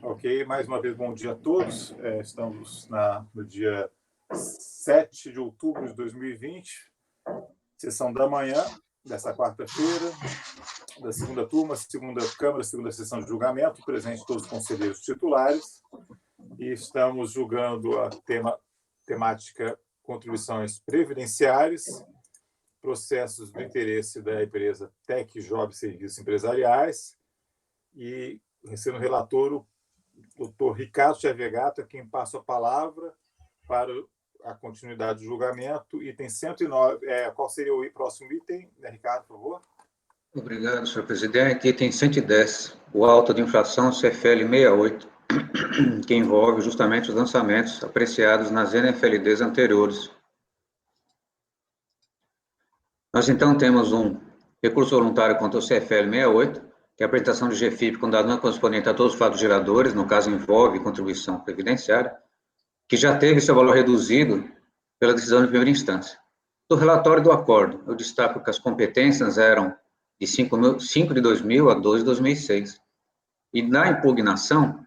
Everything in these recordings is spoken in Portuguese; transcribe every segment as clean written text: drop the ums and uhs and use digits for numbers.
Ok, mais uma vez, bom dia a todos. Estamos no dia 7 de outubro de 2020, sessão da manhã desta quarta-feira, da segunda turma, segunda Câmara, segunda sessão de julgamento, presente todos os conselheiros titulares, e estamos julgando a temática contribuições previdenciárias, processos do interesse da empresa Tec Job Serviços Empresariais, e sendo relator o doutor Ricardo Xavier, quem passa a palavra para a continuidade do julgamento. Item 109, qual seria o próximo item, né, Ricardo, por favor? Obrigado, senhor presidente. Item 110, o auto de infração CFL 68, que envolve justamente os lançamentos apreciados nas NFLDs anteriores. Nós, então, temos um recurso voluntário contra o CFL 68, que é a apresentação de GFIP com dado não correspondente a todos os fatos geradores, no caso envolve contribuição previdenciária, que já teve seu valor reduzido pela decisão de primeira instância. Do relatório do acordo, eu destaco que as competências eram de 5 de 2000 a 2 de 2006. E na impugnação,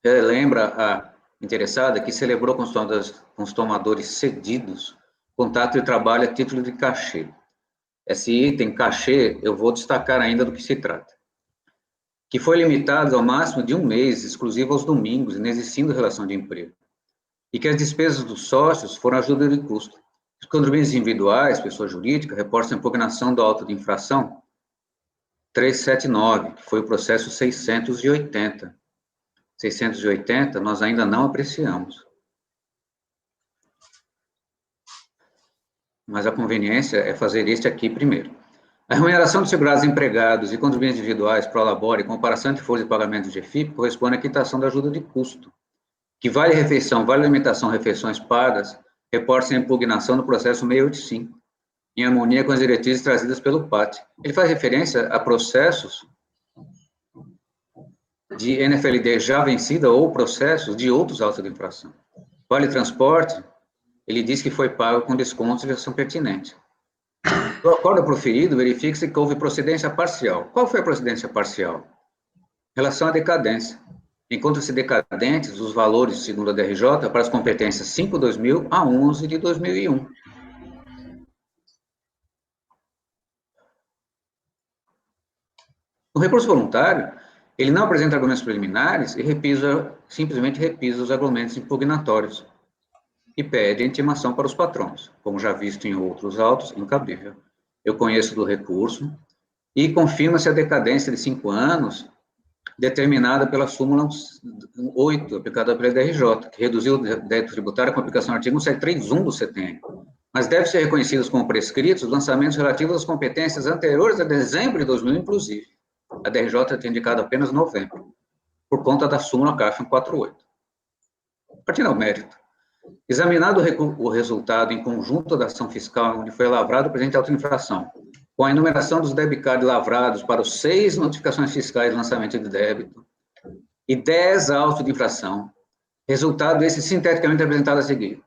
lembra a interessada que celebrou com os tomadores cedidos contrato de trabalho a título de cachê. Esse item, cachê, eu vou destacar ainda do que se trata. Que foi limitado ao máximo de 1 mês, exclusivo aos domingos, inexistindo relação de emprego. E que as despesas dos sócios foram ajuda de custo. Os contribuintes individuais, pessoa jurídica, reportam a impugnação do auto de infração 379, que foi o processo 680. 680 nós ainda não apreciamos. Mas a conveniência é fazer este aqui primeiro. A remuneração dos segurados empregados e contribuintes individuais pro labore e comparação de folha de pagamento de GFIP corresponde à quitação da ajuda de custo, que vale refeição, vale alimentação, refeições pagas, reporta-se a impugnação do processo 685, em harmonia com as diretrizes trazidas pelo PAT. Ele faz referência a processos de NFLD já vencida ou processos de outros autos de infração. Vale transporte, ele diz que foi pago com descontos de ação pertinente. No acordo proferido, verifica-se que houve procedência parcial. Qual foi a procedência parcial? Em relação à decadência. Encontram-se decadentes os valores, segundo a DRJ, para as competências 5 de 2000 a 11 de 2001. No recurso voluntário, ele não apresenta argumentos preliminares e simplesmente repisa os argumentos impugnatórios e pede a intimação para os patrões, como já visto em outros autos, incabível. Eu conheço do recurso e confirma-se a decadência de 5 anos determinada pela súmula 8, aplicada pela DRJ, que reduziu o débito tributário com aplicação do artigo 1731 do CTN. Mas devem ser reconhecidos como prescritos os lançamentos relativos às competências anteriores a dezembro de 2000, inclusive. A DRJ tem indicado apenas novembro, por conta da súmula CAF 148. Partindo ao mérito, examinado o resultado em conjunto da ação fiscal onde foi lavrado o presente auto de infração, com a enumeração dos debitcard lavrados para os 6 notificações fiscais de lançamento de débito e 10 autos de infração, resultado esse sinteticamente apresentado a seguir.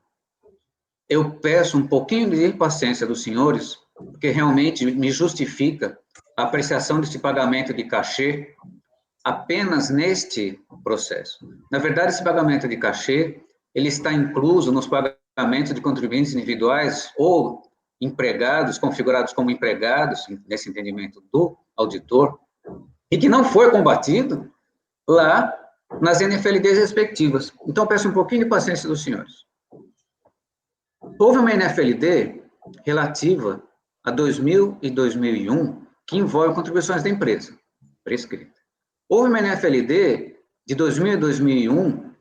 Eu peço um pouquinho de paciência dos senhores, porque realmente me justifica a apreciação desse pagamento de cachê apenas neste processo. Na verdade, esse pagamento de cachê, ele está incluso nos pagamentos de contribuintes individuais ou empregados, configurados como empregados, nesse entendimento do auditor, e que não foi combatido lá nas NFLDs respectivas. Então, peço um pouquinho de paciência dos senhores. Houve uma NFLD relativa a 2000 e 2001 que envolve contribuições da empresa, prescrita. Houve uma NFLD de 2000 e 2001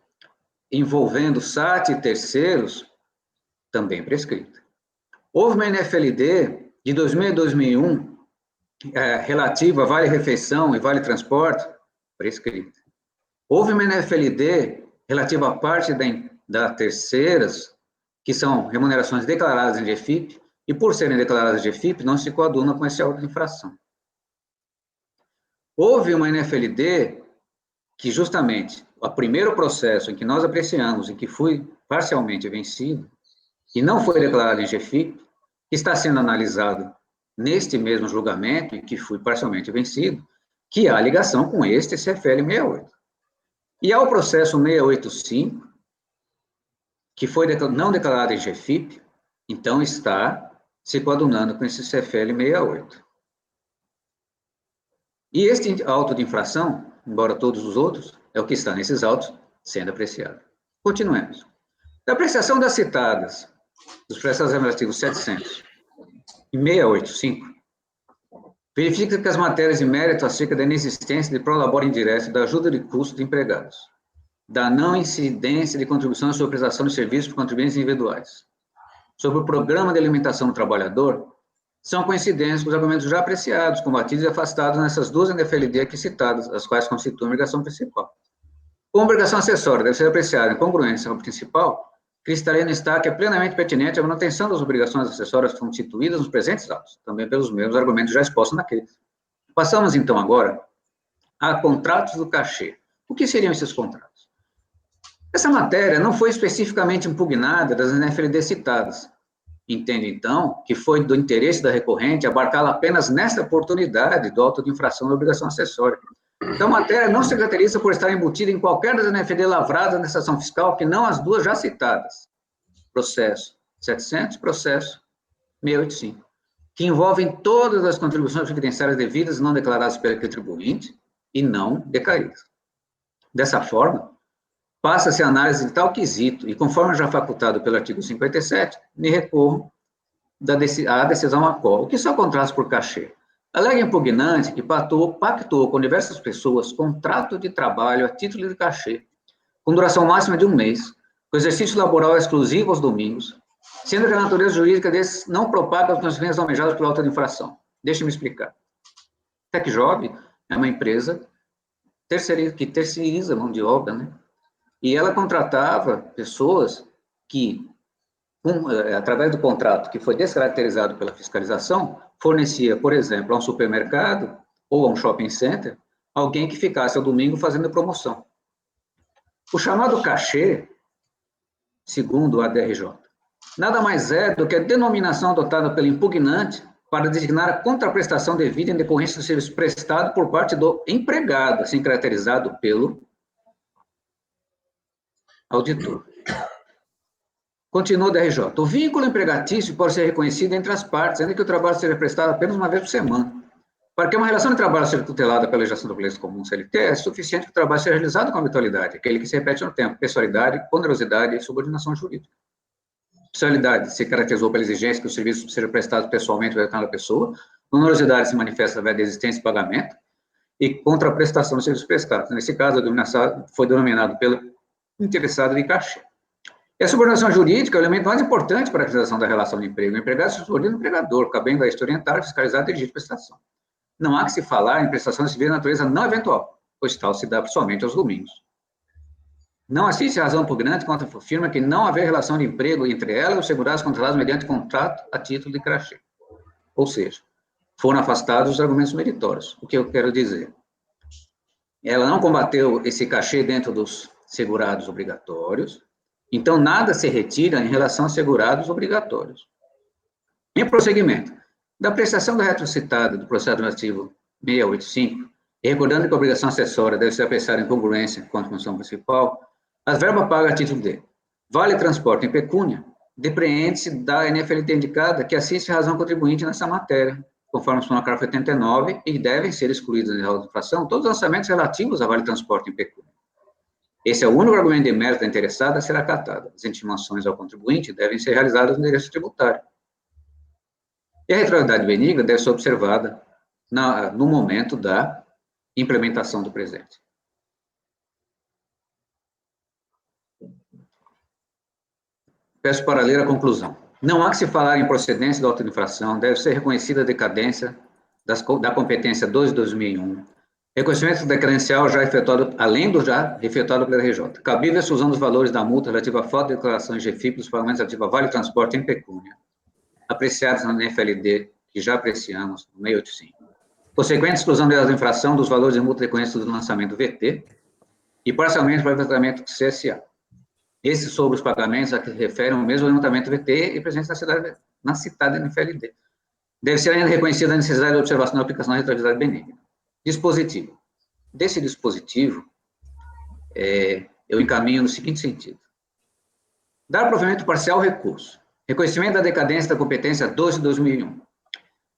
envolvendo SAT e terceiros, também prescrita. Houve uma NFLD de 2000 e 2001 relativa a vale refeição e vale transporte, prescrita. Houve uma NFLD relativa à parte da terceiras, que são remunerações declaradas em GFIP, e por serem declaradas em GFIP, não se coaduna com esse auto de infração. Houve uma NFLD que justamente o primeiro processo em que nós apreciamos e que foi parcialmente vencido, e não foi declarado em GFIP, que está sendo analisado neste mesmo julgamento, e que foi parcialmente vencido, que há ligação com este CFL 68. E ao processo 685, que foi não declarado em GFIP, então está se coadunando com esse CFL 68. E este auto de infração, embora todos os outros, é o que está nesses autos sendo apreciado. Continuemos. Da apreciação das citadas, dos processos administrativos 700 e 685, verifica que as matérias de mérito acerca da inexistência de prolabore indireto da ajuda de custo de empregados, da não incidência de contribuição sobre prestação de serviços por contribuintes individuais, sobre o programa de alimentação do trabalhador, são coincidentes com os argumentos já apreciados, combatidos e afastados nessas duas NFLD aqui citadas, as quais constituem a obrigação principal. Como obrigação acessória deve ser apreciada em congruência com a principal, cristaliza está que é plenamente pertinente a manutenção das obrigações acessórias constituídas nos presentes autos, também pelos mesmos argumentos já expostos naqueles. Passamos, então, agora a contratos do cachê. O que seriam esses contratos? Essa matéria não foi especificamente impugnada das NFLD citadas. Entendo, então, que foi do interesse da recorrente abarcá-la apenas nesta oportunidade do auto de infração da obrigação acessória. Então, a matéria não se caracteriza por estar embutida em qualquer das NFD lavradas nessa ação fiscal, que não as duas já citadas. Processo 700, processo 685, que envolvem todas as contribuições previdenciárias devidas não declaradas pelo contribuinte e não decaídas. Dessa forma, passa-se a análise de tal quesito, e conforme já facultado pelo artigo 57, me recorro à decisão ACOL. O que são contratos por cachê? Alega impugnante que pactuou com diversas pessoas contrato de trabalho a título de cachê, com duração máxima de 1 mês, com exercício laboral exclusivo aos domingos, sendo que a natureza jurídica desses não propaga as consequências almejadas pela auto de infração. Deixe-me explicar. TecJob é uma empresa que terceiriza mão de obra, né? E ela contratava pessoas que, através do contrato que foi descaracterizado pela fiscalização, fornecia, por exemplo, a um supermercado ou a um shopping center, alguém que ficasse ao domingo fazendo promoção. O chamado cachê, segundo a DRJ, nada mais é do que a denominação adotada pelo impugnante para designar a contraprestação devida em decorrência do serviço prestado por parte do empregado, assim caracterizado pelo auditor. Continua o DRJ. O vínculo empregatício pode ser reconhecido entre as partes, ainda que o trabalho seja prestado apenas uma vez por semana. Para que uma relação de trabalho seja tutelada pela legislação do Processo Comum CLT, é suficiente que o trabalho seja realizado com habitualidade, aquele que se repete no tempo, pessoalidade, onerosidade e subordinação jurídica. Pessoalidade se caracterizou pela exigência que o serviço seja prestado pessoalmente pela determinada pessoa, onerosidade se manifesta através da existência e pagamento, e contraprestação do serviço prestado. Nesse caso, a denominação foi denominado pelo interessado de cachê. E a subordinação jurídica é o elemento mais importante para a realização da relação de emprego. O empregado se subordina ao empregador, cabendo a este orientar, fiscalizar e dirigir a prestação. Não há que se falar em prestação de serviço de natureza não eventual, pois tal se dá somente aos domingos. Não assiste a razão impugnante quando afirma que não haver relação de emprego entre ela e os segurados contratados mediante contrato a título de cachê. Ou seja, foram afastados os argumentos meritórios. O que eu quero dizer? Ela não combateu esse cachê dentro dos segurados obrigatórios, então nada se retira em relação a segurados obrigatórios. Em prosseguimento, da apreciação da retrocitada do processo administrativo 685, e recordando que a obrigação acessória deve ser apreciada em congruência com a função principal, as verbas pagas a título de vale transporte em pecúnia, depreende-se da NFLT indicada que assiste a razão contribuinte nessa matéria, conforme o parágrafo 89, e devem ser excluídos da infração todos os lançamentos relativos a vale transporte em pecúnia. Esse é o único argumento de mérito da interessada a ser acatado. As intimações ao contribuinte devem ser realizadas no direito tributário. E a retroatividade benigna deve ser observada no momento da implementação do presente. Peço para ler a conclusão. Não há que se falar em procedência da auto-infração, deve ser reconhecida a decadência da competência 2 de 2001, reconhecimento da credencial já efetuado, além do já efetuado pela RJ. Cabível a exclusão dos valores da multa relativa à falta de declaração de GFIP dos pagamentos relativos a vale transporte em pecúnia, apreciados na NFLD, que já apreciamos, no 685. Consequente exclusão da infração dos valores de multa reconhecidos do lançamento VT e parcialmente para o levantamento CSA. Esses sobre os pagamentos a que referem o mesmo levantamento VT e presentes na citada NFLD. Deve ser ainda reconhecida a necessidade de observação da aplicação da retroatividade benigna. Dispositivo. Desse dispositivo, eu encaminho no seguinte sentido. Dar provimento parcial ao recurso. Reconhecimento da decadência da competência 12 de 2001.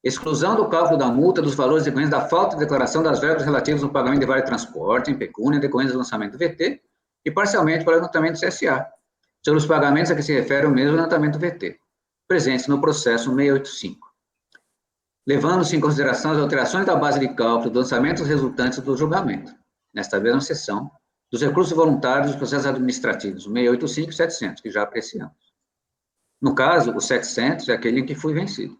Exclusão do cálculo da multa dos valores decorrentes da falta de declaração das verbas relativas no pagamento de vale de transporte em pecúnia decorrentes do lançamento do VT e parcialmente para o levantamento do CSA, sobre os pagamentos a que se refere o mesmo levantamento do VT, presentes no processo 685. Levando-se em consideração as alterações da base de cálculo dos lançamentos resultantes do julgamento, nesta mesma sessão, dos recursos voluntários dos processos administrativos, 685 e 700, que já apreciamos. No caso, o 700 é aquele em que fui vencido.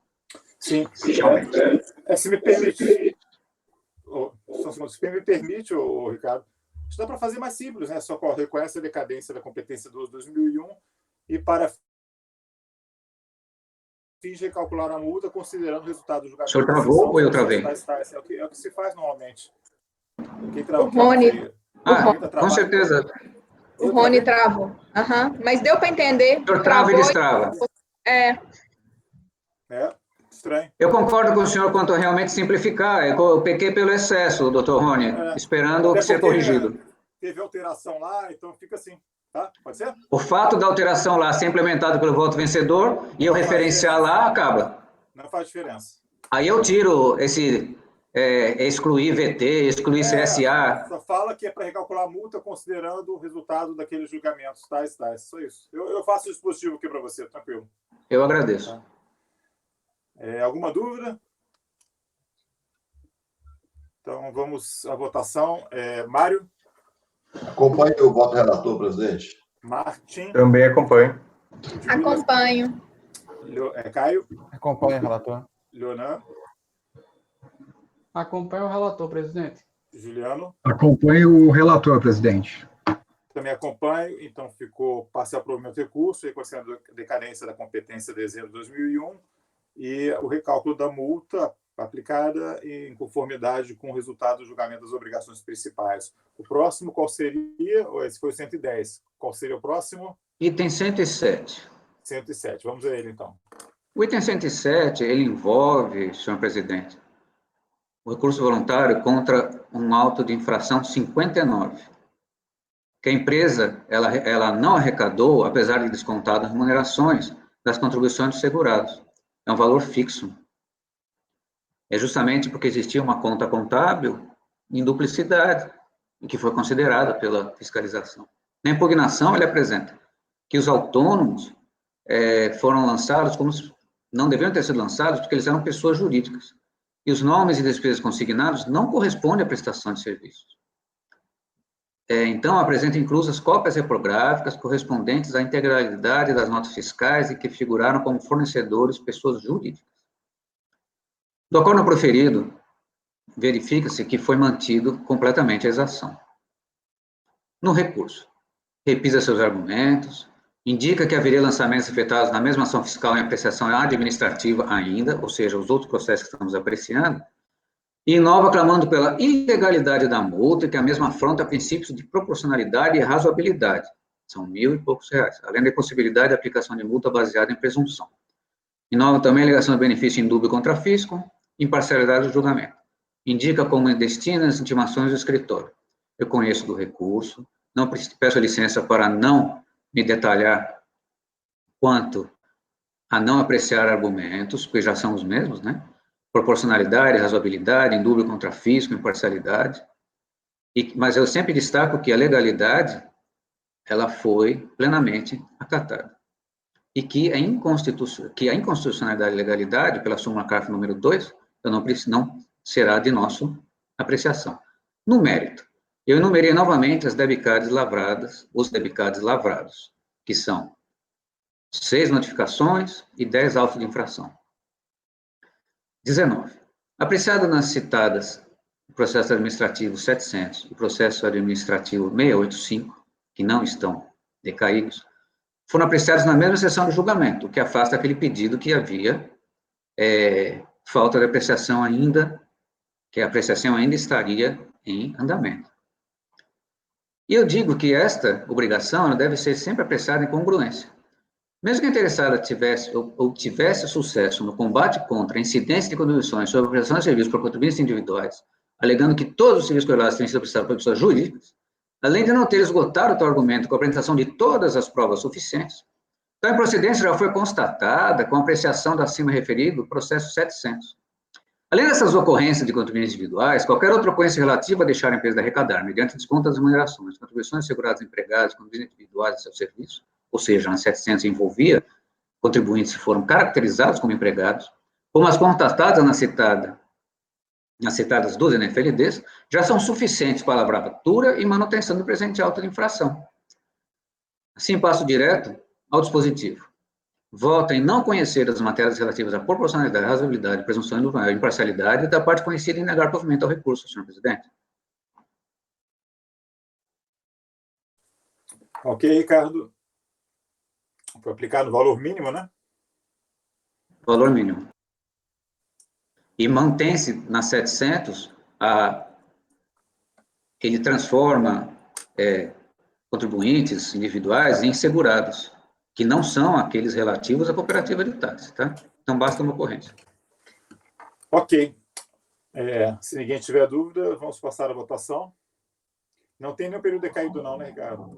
Sim. Se me permite, Ricardo, isso dá para fazer mais simples, né? Só reconhece a decadência da competência do 2001 e para fins de calcular a multa, considerando o resultado do julgamento. O senhor travou ou eu travei? É o que se faz normalmente. O Rony. Com certeza. O Rony travou. Mas deu para entender. O senhor trava e destrava. Estranho. Eu concordo com o senhor quanto a realmente simplificar. Eu pequei pelo excesso, doutor Rony, esperando ser corrigido. Teve alteração lá, então fica assim. Tá? Pode ser? O fato da alteração lá ser implementado pelo voto vencedor e eu referenciar lá, acaba. Não faz diferença. Aí eu tiro esse excluir VT, excluir CSA. Só fala que é para recalcular a multa considerando o resultado daqueles julgamentos, tais. Só isso. Eu faço o dispositivo aqui para você, tranquilo. Eu agradeço. Tá. Alguma dúvida? Então, vamos à votação. Mário? Acompanhe o voto do relator, presidente. Martim? Também acompanho. Acompanho. Caio? Acompanho, relator. Leonan? Acompanho o relator, presidente. Juliano? Acompanho o relator, presidente. Também acompanho, então ficou parcial provimento do recurso, reconhecendo a decadência da competência de dezembro de 2001 e o recálculo da multa aplicada em conformidade com o resultado do julgamento das obrigações principais. O próximo, qual seria? Esse foi o 110. Qual seria o próximo? Item 107. 107. Vamos a ele, então. O item 107, ele envolve, senhor presidente, o recurso voluntário contra um auto de infração 59, que a empresa ela não arrecadou, apesar de descontadas remunerações das contribuições dos segurados. É um valor fixo. É justamente porque existia uma conta contábil em duplicidade, e que foi considerada pela fiscalização. Na impugnação, ele apresenta que os autônomos foram lançados como não deveriam ter sido lançados porque eles eram pessoas jurídicas. E os nomes e despesas consignados não correspondem à prestação de serviços. Então, apresenta inclusas cópias reprográficas correspondentes à integralidade das notas fiscais e que figuraram como fornecedores pessoas jurídicas. Do acordo proferido, verifica-se que foi mantido completamente a exação. No recurso, repisa seus argumentos, indica que haveria lançamentos efetuados na mesma ação fiscal em apreciação administrativa ainda, ou seja, os outros processos que estamos apreciando, e inova clamando pela ilegalidade da multa, que a mesma afronta princípios de proporcionalidade e razoabilidade, são R$1.000 e poucos, além da possibilidade de aplicação de multa baseada em presunção. Inova também a alegação de benefício indúbio contra fisco, imparcialidade do julgamento. Indica como destina as intimações do escritório. Eu conheço do recurso, não peço licença para não me detalhar quanto a não apreciar argumentos, porque já são os mesmos, né? Proporcionalidade, razoabilidade, indúbio contra fisco, imparcialidade. Mas eu sempre destaco que a legalidade, ela foi plenamente acatada. E que a inconstitucionalidade e legalidade, pela súmula CARF número 2, não será de nossa apreciação. No mérito, eu enumerei novamente as debicades lavradas, os debicados lavrados, que são 6 notificações e 10 autos de infração. 19. Apreciado nas citadas processo administrativo 700 e processo administrativo 685, que não estão decaídos, foram apreciados na mesma sessão de julgamento, o que afasta aquele pedido que havia falta de apreciação ainda, que a apreciação ainda estaria em andamento. E eu digo que esta obrigação ela deve ser sempre apreciada em congruência. Mesmo que a interessada tivesse sucesso no combate contra a incidência de contribuições sobre a prestação de serviços por contribuintes individuais, alegando que todos os serviços correlatos têm sido prestados por pessoas jurídicas, além de não ter esgotado o tal argumento com a apresentação de todas as provas suficientes, tal improcedência já foi constatada com a apreciação do acima referido processo 700. Além dessas ocorrências de contribuintes individuais, qualquer outra ocorrência relativa a deixar a empresa de arrecadar, mediante desconto das remunerações, contribuições asseguradas a empregados, contribuintes individuais e seus serviços, ou seja, na 700 envolvia contribuintes que foram caracterizados como empregados, como as constatadas nas citadas 12 NFLDs, já são suficientes para a lavratura e manutenção do presente auto de infração. Assim, passo direto ao dispositivo. Vota em não conhecer as matérias relativas à proporcionalidade, razoabilidade, presunção de imparcialidade da parte conhecida e negar provimento ao recurso, senhor presidente. Ok, Ricardo. Foi aplicado o valor mínimo, né? Valor mínimo. E mantém-se na 700, ele transforma contribuintes individuais em segurados, que não são aqueles relativos à cooperativa de táxi, tá? Então, basta uma ocorrência. Ok. Se ninguém tiver dúvida, vamos passar a votação. Não tem nenhum período decaído não, né, Ricardo?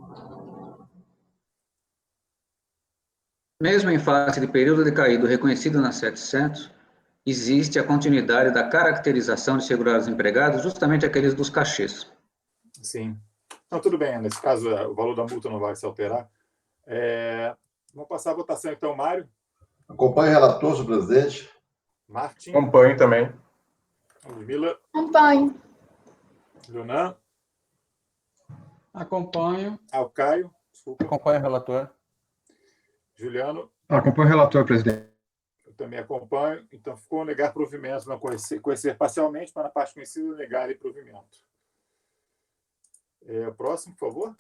Mesmo em face de período decaído reconhecido na 700, existe a continuidade da caracterização de segurados empregados, justamente aqueles dos cachês. Sim. Não, tudo bem. Nesse caso, o valor da multa não vai se alterar. Vamos passar a votação, então, Mário. Acompanhe o relator, senhor presidente. Martim. Acompanho também. Ludmila. Acompanho. Leonan. Acompanho. Alcaio. Desculpa. Acompanho o relator. Juliano. Acompanho o relator, presidente. Eu também acompanho. Então, ficou negar provimento, não conhecer parcialmente, mas na parte conhecida, negar provimento. Próximo, por favor.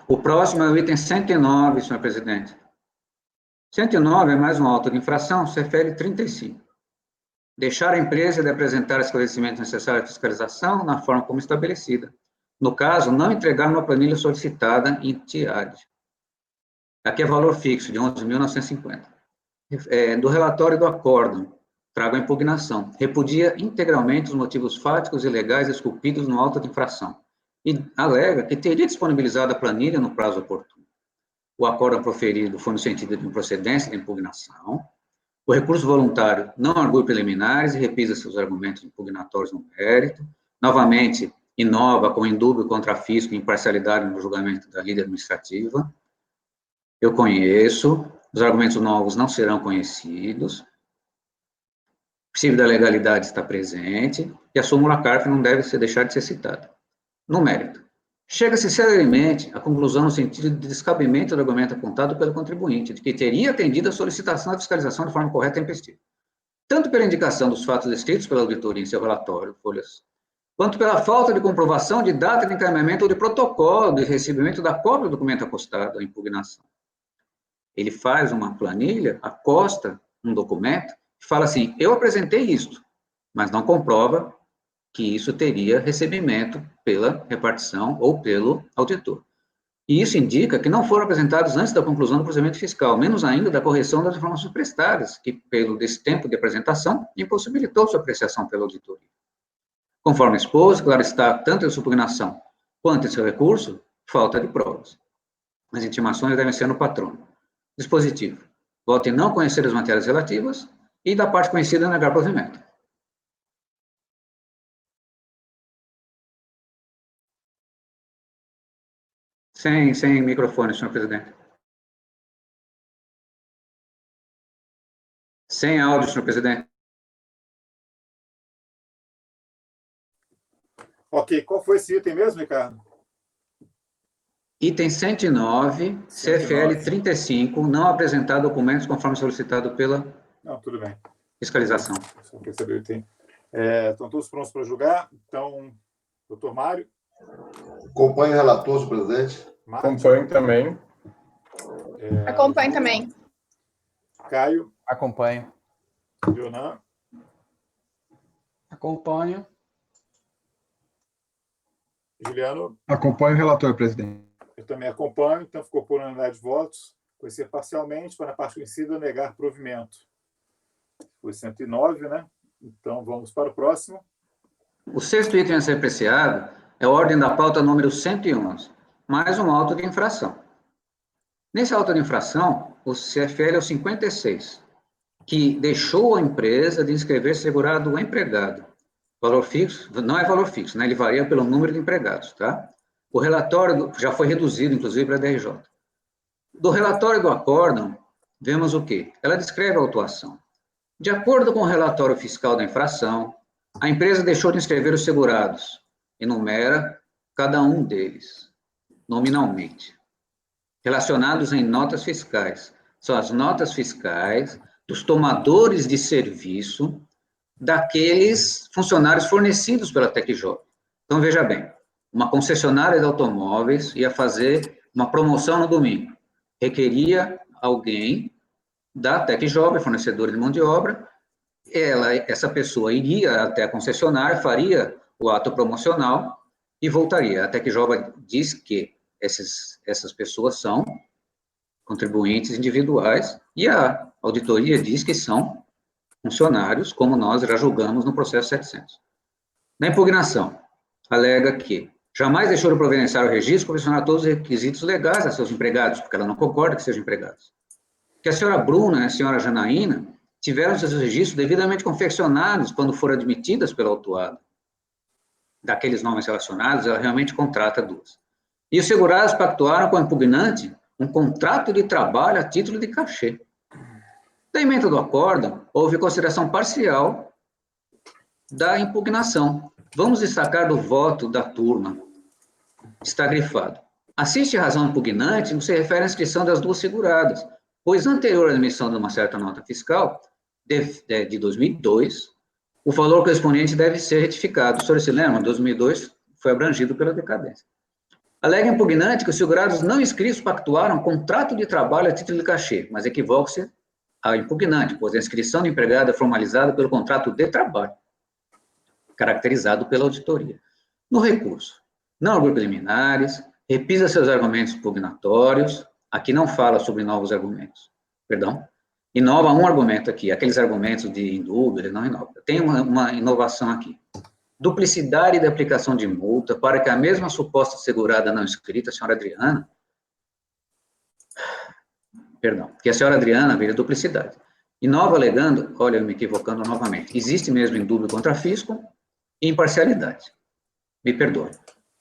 O próximo é o item 109, senhor presidente. 109 é mais um auto de infração, CFL 35. Deixar a empresa de apresentar esclarecimentos necessários à fiscalização na forma como estabelecida. No caso, não entregar uma planilha solicitada em TIAD. Aqui é valor fixo, de 11.950. Do relatório do acórdão, trago a impugnação. Repudia integralmente os motivos fáticos e legais esculpidos no auto de infração e alega que teria disponibilizado a planilha no prazo oportuno. O acórdão proferido foi no sentido de improcedência da impugnação. O recurso voluntário não argui preliminares e repisa seus argumentos impugnatórios no mérito. Novamente, inova com indúbio contra fisco e imparcialidade no julgamento da lide administrativa. Eu conheço, os argumentos novos não serão conhecidos. O princípio da legalidade está presente e a súmula CARF não deve deixar de ser citada. No mérito, chega-se celeremente à conclusão no sentido de descabimento do argumento apontado pelo contribuinte, de que teria atendido a solicitação da fiscalização de forma correta e tempestiva, tanto pela indicação dos fatos descritos pela auditoria em seu relatório, folhas, quanto pela falta de comprovação de data de encaminhamento ou de protocolo de recebimento da cópia do documento acostado à impugnação. Ele faz uma planilha, acosta um documento, e fala assim, eu apresentei isto, mas não comprova que isso teria recebimento pela repartição ou pelo auditor. E isso indica que não foram apresentados antes da conclusão do procedimento fiscal, menos ainda da correção das informações prestadas, que, pelo destempo de apresentação, impossibilitou sua apreciação pela auditoria. Conforme exposto, claro está, tanto em sua impugnação quanto em seu recurso, falta de provas. As intimações devem ser no patrono. Dispositivo. Voto em não conhecer as matérias relativas e da parte conhecida negar provimento. Sem microfone, senhor presidente. Sem áudio, senhor presidente. Ok, qual foi esse item mesmo, Ricardo? Item 109, CFL 35, não apresentar documentos conforme solicitado pela Não, tudo bem. fiscalização. Só perceber o item. Estão todos prontos para julgar? Então, doutor Mário. Acompanhe o relator, senhor presidente. Martim. Acompanho também. Acompanho também. Caio. Acompanho. Leonan. Acompanho. Juliano. Acompanho o relator, presidente. Eu também acompanho, então ficou por unanimidade de votos. Conhecer parcialmente, para na parte conhecida negar provimento. Foi 109, né? Então, vamos para o próximo. O sexto item a ser apreciado é a ordem da pauta número 111, mais um auto de infração. Nesse auto de infração, o CFL é o 56, que deixou a empresa de inscrever segurado o empregado. Valor fixo, não é valor fixo, né? Ele varia pelo número de empregados, tá? O relatório já foi reduzido, inclusive, para a DRJ. Do relatório do acórdão, vemos o quê? Ela descreve a autuação. De acordo com o relatório fiscal da infração, a empresa deixou de inscrever os segurados, enumera cada um deles, nominalmente, relacionados em notas fiscais. São as notas fiscais dos tomadores de serviço daqueles funcionários fornecidos pela TecJob. Então, veja bem, uma concessionária de automóveis ia fazer uma promoção no domingo. Requeria alguém da TecJob, fornecedor de mão de obra, essa pessoa iria até a concessionária, faria o ato promocional e voltaria. A TecJob diz que essas pessoas são contribuintes individuais e a auditoria diz que são funcionários, como nós já julgamos no processo 700. Na impugnação, alega que jamais deixou de providenciar o registro proporcionar todos os requisitos legais a seus empregados, porque ela não concorda que sejam empregados. Que a senhora Bruna e a senhora Janaína tiveram seus registros devidamente confeccionados quando foram admitidas pela autuada. Daqueles nomes relacionados, ela realmente contrata duas. E os segurados pactuaram com o impugnante um contrato de trabalho a título de cachê. Da emenda do acórdão, houve consideração parcial da impugnação. Vamos destacar do voto da turma. Está grifado. Assiste razão impugnante no que se refere à inscrição das duas seguradas, pois anterior à emissão de uma certa nota fiscal, de 2002, o valor correspondente deve ser retificado. O senhor se lembra? 2002 foi abrangido pela decadência. Alega impugnante que os segurados não inscritos pactuaram contrato de trabalho a título de cachê, mas equivoca-se a impugnante, pois a inscrição do empregado é formalizada pelo contrato de trabalho, caracterizado pela auditoria. No recurso, não argui preliminares, repisa seus argumentos impugnatórios, aqui não fala sobre novos argumentos, perdão, inova um argumento aqui, aqueles argumentos de indúbio, ele não inova. Tem uma inovação aqui. Duplicidade da aplicação de multa para que a mesma suposta segurada não inscrita, a senhora Adriana, que a senhora Adriana veja duplicidade. Inova alegando, olha, eu me equivocando novamente, existe mesmo indúbio contra fisco e imparcialidade. Me perdoe.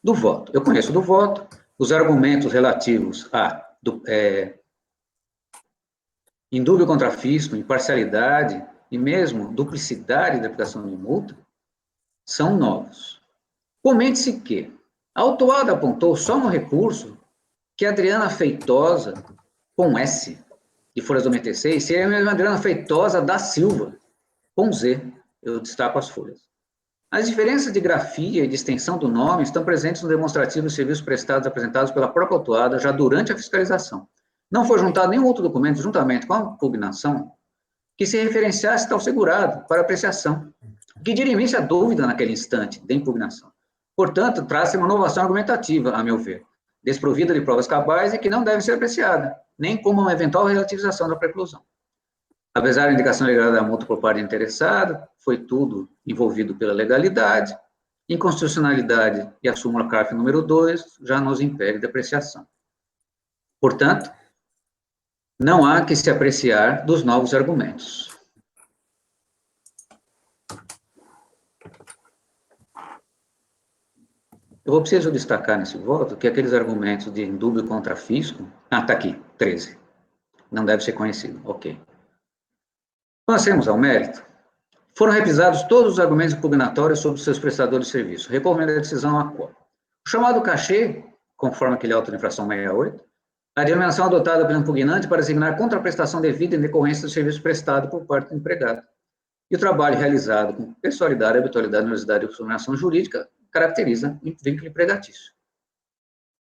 Do voto, eu conheço do voto, os argumentos relativos a indúbio contra fisco, imparcialidade e mesmo duplicidade da aplicação de multa são novos. Comente-se que a autuada apontou só no recurso que Adriana Feitosa, com S, de folhas do MT6, seria a mesma Adriana Feitosa da Silva, com Z, eu destaco as folhas. As diferenças de grafia e de extensão do nome estão presentes no demonstrativo de serviços prestados apresentados pela própria autuada já durante a fiscalização. Não foi juntado nenhum outro documento, juntamente com a impugnação, que se referenciasse tal segurado para apreciação, que dirimisse a dúvida naquele instante de impugnação. Portanto, traz-se uma inovação argumentativa, a meu ver, desprovida de provas cabais e que não deve ser apreciada, nem como uma eventual relativização da preclusão. Apesar da indicação legal da multa por parte interessada, foi tudo envolvido pela legalidade, inconstitucionalidade e a súmula CARF número 2 já nos impede de apreciação. Portanto, não há que se apreciar dos novos argumentos. Eu preciso destacar nesse voto que aqueles argumentos de indúbio contra fisco... está aqui, 13. Não deve ser conhecido, ok. Passemos ao mérito. Foram revisados todos os argumentos impugnatórios sobre os seus prestadores de serviço. Recomendo a decisão à qual. O chamado cachê, conforme aquele auto de infração 68, a denominação adotada pelo impugnante para designar contraprestação devida em decorrência do serviço prestado por parte do empregado. E o trabalho realizado com pessoalidade, habitualidade, universidade e discriminação jurídica caracteriza o vínculo empregatício.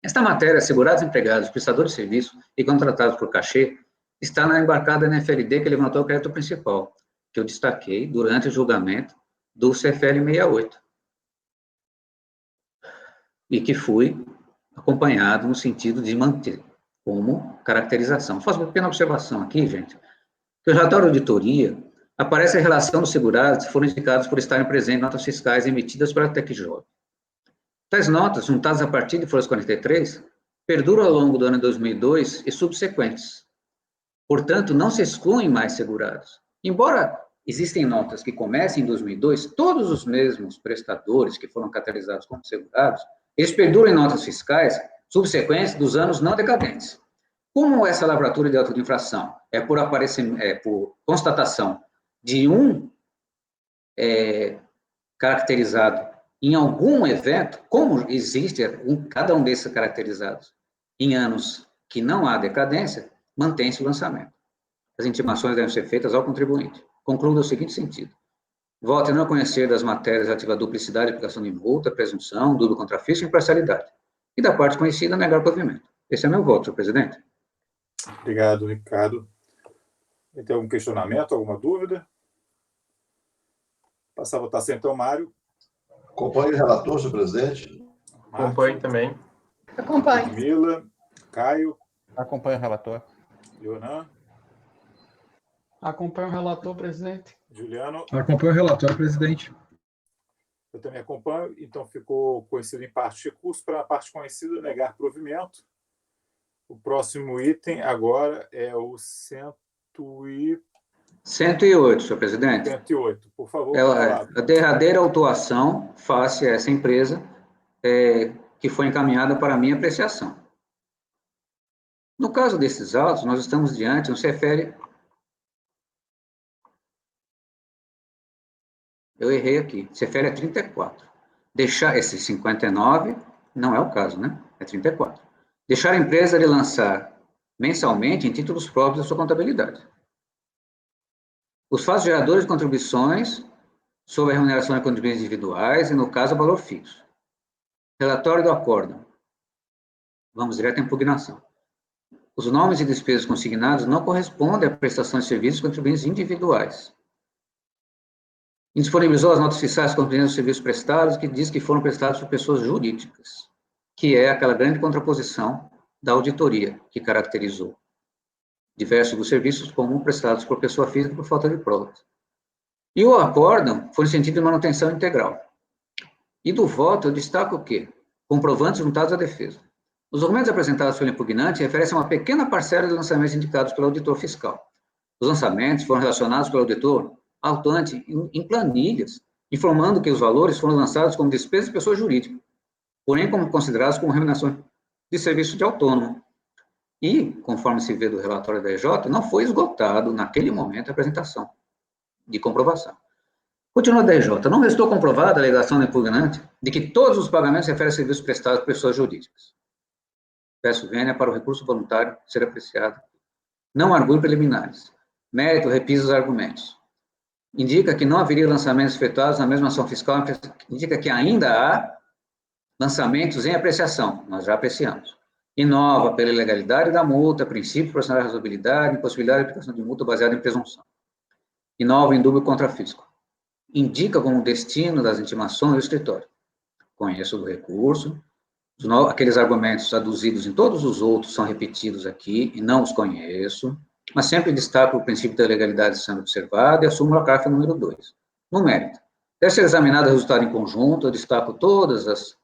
Esta matéria, segurados empregados, prestadores de serviço e contratados por cachê, está embarcada na FLD que levantou o crédito principal, que eu destaquei durante o julgamento do CFL 68. E que fui acompanhado no sentido de manter como caracterização. Faço uma pequena observação aqui, gente, que o relatório de auditoria aparece a relação dos segurados que foram indicados por estarem presentes em notas fiscais emitidas pela TecJob. Tais notas, juntadas a partir de folhas 43, perduram ao longo do ano de 2002 e subsequentes. Portanto, não se excluem mais segurados. Embora existem notas que comecem em 2002, todos os mesmos prestadores que foram caracterizados como segurados, eles perduram em notas fiscais subsequentes dos anos não decadentes. Como essa lavratura de auto de infração é por constatação de caracterizado em algum evento, como existe cada um desses caracterizados em anos que não há decadência, mantém-se o lançamento. As intimações devem ser feitas ao contribuinte. Concluo no seguinte sentido. Voto em não conhecer das matérias relativas à duplicidade, aplicação de multa, presunção, dúvida contra fisco e imparcialidade. E da parte conhecida, negar o provimento. Esse é meu voto, senhor presidente. Obrigado, Ricardo. Tem algum questionamento, alguma dúvida? Passar a votação, então, Mário. Acompanho o relator, senhor presidente. Acompanho também. Acompanho. Mila, Caio, Acompanho o relator. Leonan, Acompanho o relator, presidente. Juliano. Acompanho o relator, presidente. Eu também acompanho, então ficou conhecido em parte recurso, para a parte conhecida, negar provimento. O próximo item agora é o 108, senhor presidente. 108. Por favor, A derradeira autuação face a essa empresa que foi encaminhada para a minha apreciação. No caso desses autos, nós estamos diante, não se refere... Eu errei aqui, se refere a 34. Deixar esse 59, não é o caso, né? É 34. Deixar a empresa de lançar mensalmente em títulos próprios da sua contabilidade. Os fatos geradores de contribuições sobre a remuneração de contribuintes individuais e, no caso, o valor fixo. Relatório do acórdão. Vamos direto à impugnação. Os nomes e despesas consignados não correspondem à prestação de serviços de contribuintes individuais. Indisponibilizou as notas fiscais compreendendo os serviços prestados, que diz que foram prestados por pessoas jurídicas, que é aquela grande contraposição da auditoria que caracterizou diversos dos serviços como prestados por pessoa física por falta de provas. E o acórdão foi no sentido de manutenção integral. E do voto, eu destaco o quê? Comprovantes juntados à defesa. Os documentos apresentados pelo impugnante referem-se a uma pequena parcela de lançamentos indicados pelo auditor fiscal. Os lançamentos foram relacionados pelo auditor autante em planilhas, informando que os valores foram lançados como despesas de pessoa jurídica, porém como considerados como remuneração de serviço de autônomo. E, conforme se vê do relatório da EJ, não foi esgotado, naquele momento, a apresentação de comprovação. Continua da EJ. Não restou comprovada a alegação do impugnante de que todos os pagamentos referem a serviços prestados por pessoas jurídicas. Peço vênia para o recurso voluntário ser apreciado. Não argui preliminares. Mérito, repisa os argumentos. Indica que não haveria lançamentos efetuados na mesma ação fiscal, indica que ainda há lançamentos em apreciação, nós já apreciamos. Inova pela ilegalidade da multa, princípio proporcional de razoabilidade, impossibilidade de aplicação de multa baseada em presunção. Inova em dúvida contra fisco. Indica como destino das intimações do escritório. Conheço do recurso, aqueles argumentos aduzidos em todos os outros são repetidos aqui, e não os conheço, mas sempre destaco o princípio da legalidade sendo observado e assumo a CARF número 2. No mérito, deve ser examinado o resultado em conjunto, eu destaco todas as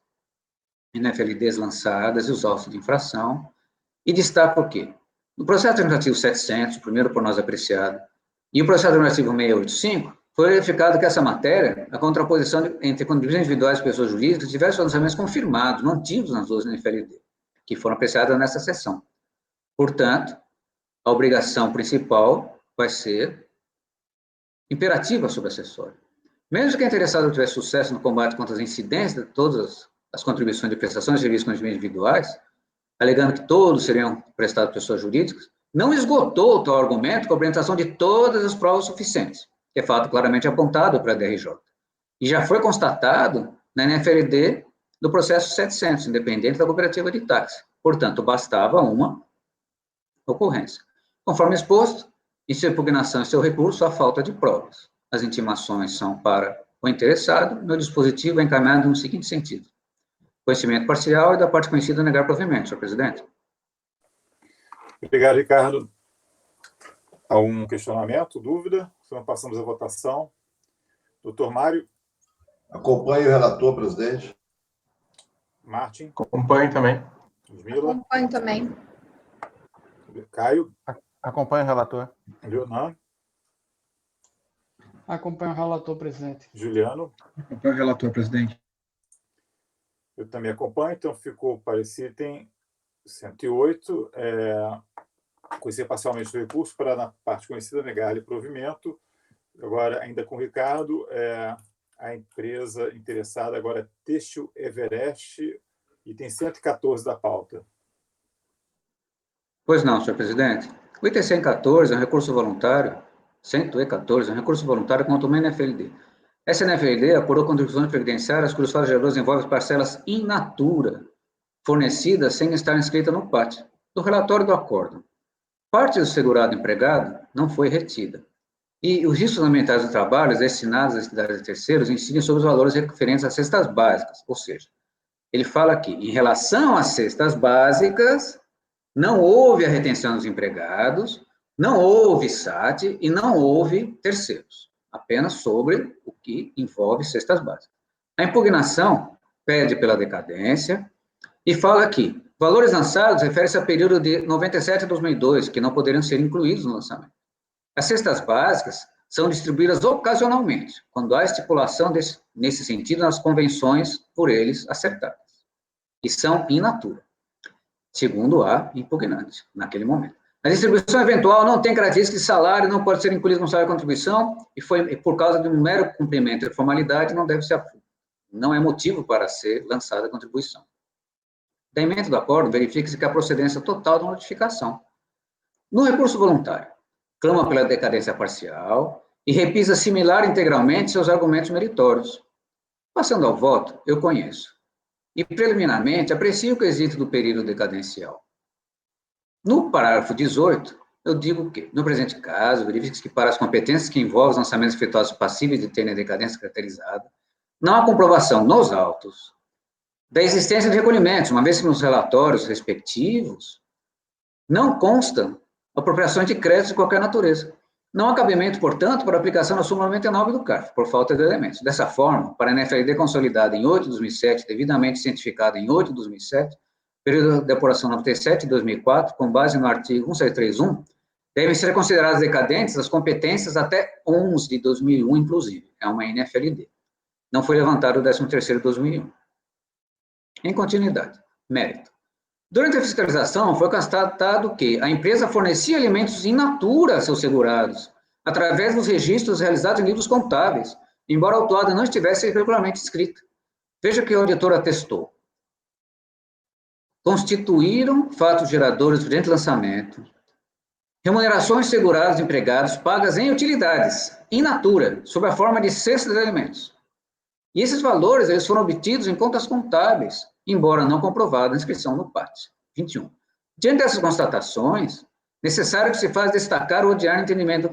NFLDs lançadas e os autos de infração, e destaco o quê? No processo administrativo 700, o primeiro por nós apreciado, e o processo administrativo 685, foi verificado que essa matéria, a contraposição entre contribuintes individuais e pessoas jurídicas, diversos lançamentos confirmados, não ativos nas duas NFLD, que foram apreciadas nessa sessão. Portanto, a obrigação principal vai ser imperativa sobre o acessório. Mesmo que a interessada tivesse sucesso no combate contra as incidências de todas as contribuições de prestações de serviços com contribuintes individuais, alegando que todos seriam prestados por pessoas jurídicas, não esgotou o tal argumento com a apresentação de todas as provas suficientes, que é fato claramente apontado para a DRJ. E já foi constatado na NFLD do processo 700, independente da cooperativa de táxi. Portanto, bastava uma ocorrência. Conforme exposto, em sua impugnação e seu recurso, há falta de provas. As intimações são para o interessado, meu dispositivo é encaminhado no seguinte sentido. Conhecimento parcial e da parte conhecida negar provimento, senhor presidente. Obrigado, Ricardo. Algum questionamento, dúvida? Então, passamos à votação. Doutor Mário. Acompanho o relator, presidente. Martin. Acompanho também. Ludmila. Acompanho também. Caio. Acompanho o relator. Leonan. Acompanho o relator, presidente. Juliano. Acompanho o relator, presidente. Eu também acompanho, então ficou parecido item 108, conhecer parcialmente o recurso para, na parte conhecida, negar-lhe provimento. Agora, ainda com o Ricardo, a empresa interessada agora é Têxtil Everest, item 114 da pauta. Pois não, senhor presidente. O item 114 é um recurso voluntário, 114 é um recurso voluntário contra uma NFLD. Essa NFLD apurou contribuições previdenciárias cujos fatos geradores envolvem parcelas in natura, fornecidas sem estar inscrita no PAT, do relatório do acórdão. Parte do segurado empregado não foi retida. E os riscos ambientais do trabalho destinados às entidades de terceiros incidem sobre os valores referentes às cestas básicas, ou seja, ele fala aqui, em relação às cestas básicas, não houve a retenção dos empregados, não houve SAT e não houve terceiros, apenas sobre o que envolve cestas básicas. A impugnação pede pela decadência e fala aqui, valores lançados refere-se ao período de 97 a 2002, que não poderiam ser incluídos no lançamento. As cestas básicas são distribuídas ocasionalmente, quando há estipulação nesse sentido nas convenções por eles acertadas, e são in natura, segundo a impugnante, naquele momento. A distribuição eventual não tem característica de salário, não pode ser incluída no salário de contribuição, e foi por causa de um mero cumprimento de formalidade, não é motivo para ser lançada a contribuição. Da emenda do acordo, verifica-se que a procedência total da notificação. No recurso voluntário, clama pela decadência parcial e repisa similar integralmente seus argumentos meritórios. Passando ao voto, eu conheço. E, preliminarmente, aprecio o quesito do período decadencial. No parágrafo 18, eu digo que, no presente caso, verifica-se que para as competências que envolvem os lançamentos efetuados passíveis de terem decadência caracterizada, não há comprovação nos autos da existência de recolhimentos, uma vez que nos relatórios respectivos não constam apropriações de créditos de qualquer natureza. Não há cabimento, portanto, para aplicação da súmula 99 do CARF, por falta de elementos. Dessa forma, para a NFLD consolidada em 8 de 2007, devidamente cientificada em 8 de 2007, período de apuração 97 de 2004, com base no artigo 1731, devem ser consideradas decadentes as competências até 11 de 2001, inclusive. É uma NFLD. Não foi levantado o 13º de 2001. Em continuidade, mérito. Durante a fiscalização, foi constatado que a empresa fornecia alimentos in natura a seus segurados, através dos registros realizados em livros contábeis, embora a autuada não estivesse regularmente escrita. Veja que o auditor atestou. Constituíram fatos geradores durante o lançamento, remunerações seguradas de empregados pagas em utilidades, in natura, sob a forma de cestas de alimentos. E esses valores eles foram obtidos em contas contábeis, embora não comprovada a inscrição no PAT. 21. Diante dessas constatações, necessário que se faz destacar o odiar entendimento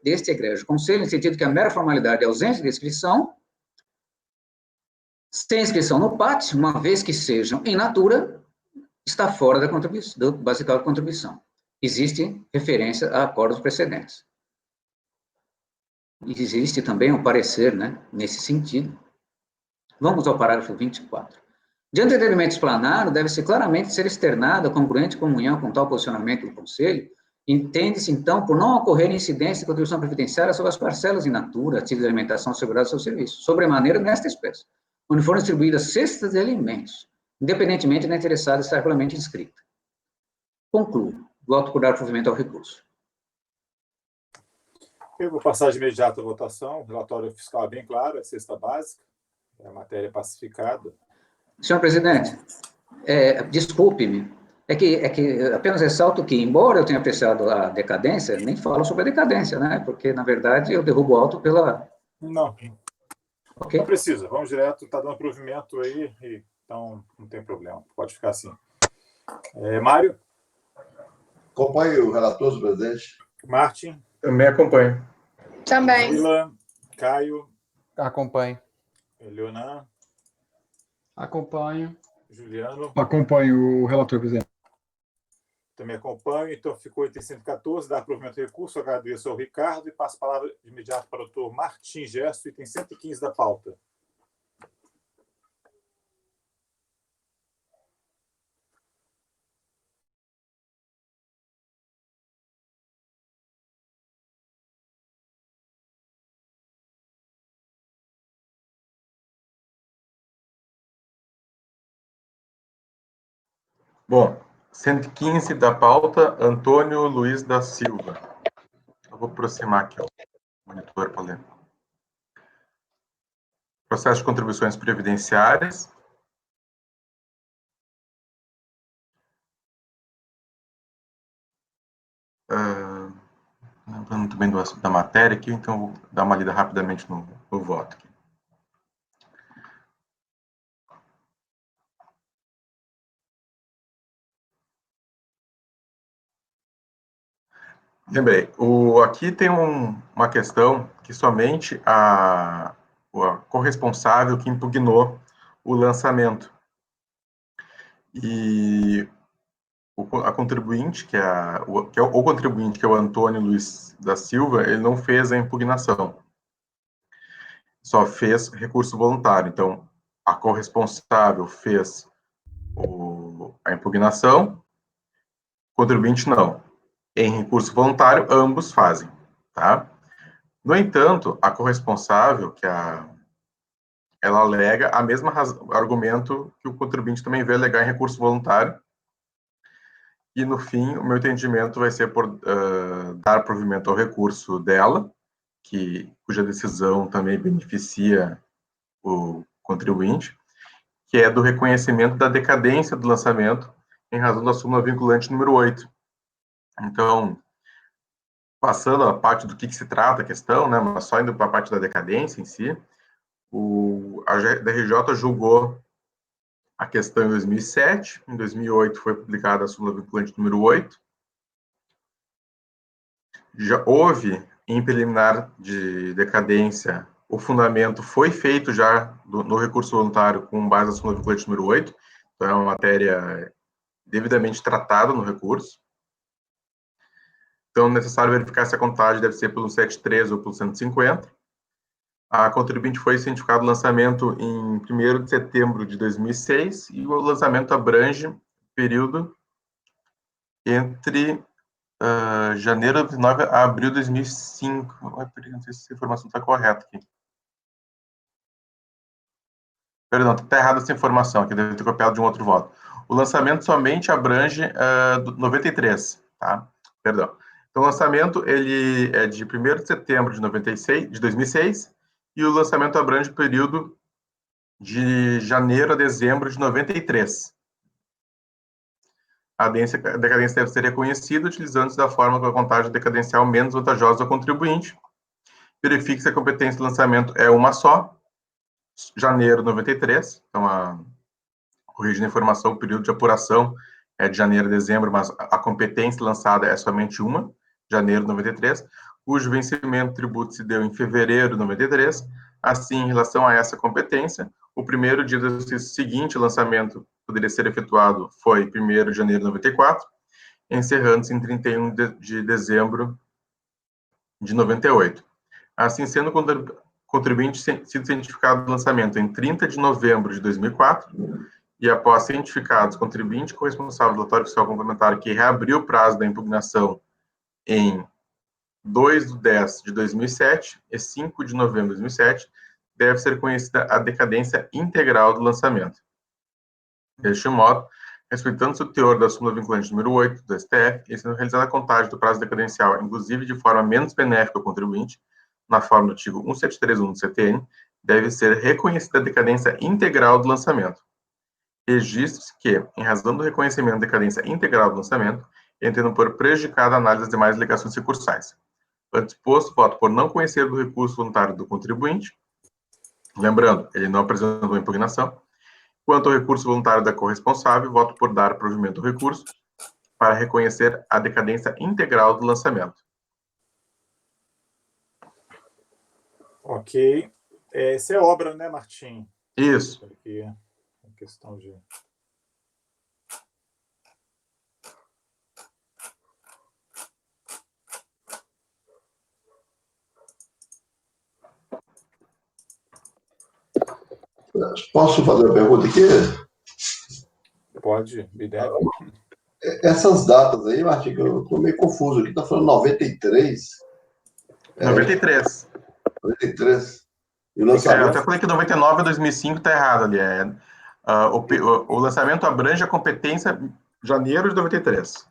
deste egrégio conselho, no sentido que a mera formalidade e ausência de inscrição, sem inscrição no PAT, uma vez que sejam in natura, está fora da contribuição, do basical de contribuição. Existe referência a acordos precedentes. Existe também um parecer, nesse sentido. Vamos ao parágrafo 24. Diante do entendimento explanado, deve-se claramente ser externada a congruente comunhão com tal posicionamento do Conselho, entende-se, então, por não ocorrer incidência de contribuição previdenciária sobre as parcelas in natura, ativos de alimentação assegurados ao seu serviço, sobremaneira nesta espécie, onde foram distribuídas cestas de alimentos, independentemente da interessada estar regularmente inscrita. Concluo. Voto por dar provimento ao recurso. Eu vou passar de imediato a votação. O relatório fiscal é bem claro, é cesta básica, é a matéria pacificada. Senhor presidente, desculpe-me, é que apenas ressalto que, embora eu tenha apreciado a decadência, nem falo sobre a decadência, porque, na verdade, eu derrubo alto pela... Não. Okay? Não precisa, vamos direto, está dando provimento aí, então não tem problema, pode ficar assim. Mário? Acompanho o relator, senhor presidente. Martin? Também acompanho. Também. Vila? Caio? Acompanho. Leonan? Acompanho. Juliano? Acompanho o relator, presidente. Também acompanho, então ficou item 114, dar provimento ao recurso, agradeço ao Ricardo e passo a palavra de imediato para o doutor Martim Gesto, item 115 da pauta. Bom, 115 da pauta, Antônio Luiz da Silva. Eu vou aproximar aqui o monitor para ler. Processo de contribuições previdenciárias. Lembrando muito bem da matéria aqui, então vou dar uma lida rapidamente no voto aqui. Lembrei, aqui tem uma questão que somente a corresponsável que impugnou o lançamento. E a contribuinte, que é o contribuinte, que é o Antônio Luiz da Silva, ele não fez a impugnação. Só fez recurso voluntário. Então, a corresponsável fez a impugnação, o contribuinte não. Em recurso voluntário, ambos fazem, tá? No entanto, a corresponsável, ela alega a mesma argumento que o contribuinte também veio alegar em recurso voluntário, e, no fim, o meu entendimento vai ser por dar provimento ao recurso dela, cuja decisão também beneficia o contribuinte, que é do reconhecimento da decadência do lançamento em razão da súmula vinculante número 8. Então, passando a parte do que se trata a questão, né, mas só indo para a parte da decadência em si, a DRJ julgou a questão em 2007, em 2008 foi publicada a súmula vinculante número 8. Já houve, em preliminar de decadência, o fundamento foi feito já no recurso voluntário com base na súmula vinculante número 8, então é uma matéria devidamente tratada no recurso. Então, é necessário verificar se a contagem deve ser pelo 73 ou pelo 150. A contribuinte foi cientificado o lançamento em 1º de setembro de 2006 e o lançamento abrange o período entre janeiro de 2009 a abril de 2005. Não sei se essa informação está correta aqui. Perdão, está errada essa informação, aqui deve ter copiado de um outro voto. O lançamento somente abrange 93, tá? Perdão. Então, o lançamento ele é de 1º de setembro de 2006, e o lançamento abrange o período de janeiro a dezembro de 93. A decadência deve ser reconhecida utilizando-se da forma com a contagem decadencial menos vantajosa ao contribuinte. Verifique se a competência de lançamento é uma só, janeiro de 93, então corrigindo a informação, o período de apuração é de janeiro a dezembro, mas a competência lançada é somente uma, janeiro de 93, cujo vencimento do tributo se deu em fevereiro de 93. Assim, em relação a essa competência, o primeiro dia do exercício seguinte ao lançamento poderia ser efetuado foi 1º de janeiro de 94, encerrando-se em 31 de dezembro de 98. Assim sendo, o contribuinte sido cientificado do lançamento em 30 de novembro de 2004, e após cientificados, contribuinte corresponsável do relatório fiscal complementar que reabriu o prazo da impugnação em 2/10 de 2007 e 5 de novembro de 2007, deve ser conhecida a decadência integral do lançamento. Deste modo, respeitando-se o teor da súmula vinculante número 8 do STF, e sendo realizada a contagem do prazo decadencial, inclusive de forma menos benéfica ao contribuinte, na forma do artigo 1731 do CTN, deve ser reconhecida a decadência integral do lançamento. Registre-se que, em razão do reconhecimento da decadência integral do lançamento, entendo por prejudicada a análise das demais alegações recursais. Antes posto, voto por não conhecer do recurso voluntário do contribuinte. Lembrando, ele não apresentou impugnação. Quanto ao recurso voluntário da corresponsável, voto por dar provimento ao recurso para reconhecer a decadência integral do lançamento. Ok. Essa é obra, né, Martim? Isso. Aqui a questão de... Posso fazer uma pergunta aqui? Pode, me deve. Essas datas aí, Martim, que eu estou meio confuso aqui. Está falando 93? 93. 93. E o Eu lançamento? até falei que 99 a 2005 está errado ali. O lançamento abrange a competência janeiro de 93.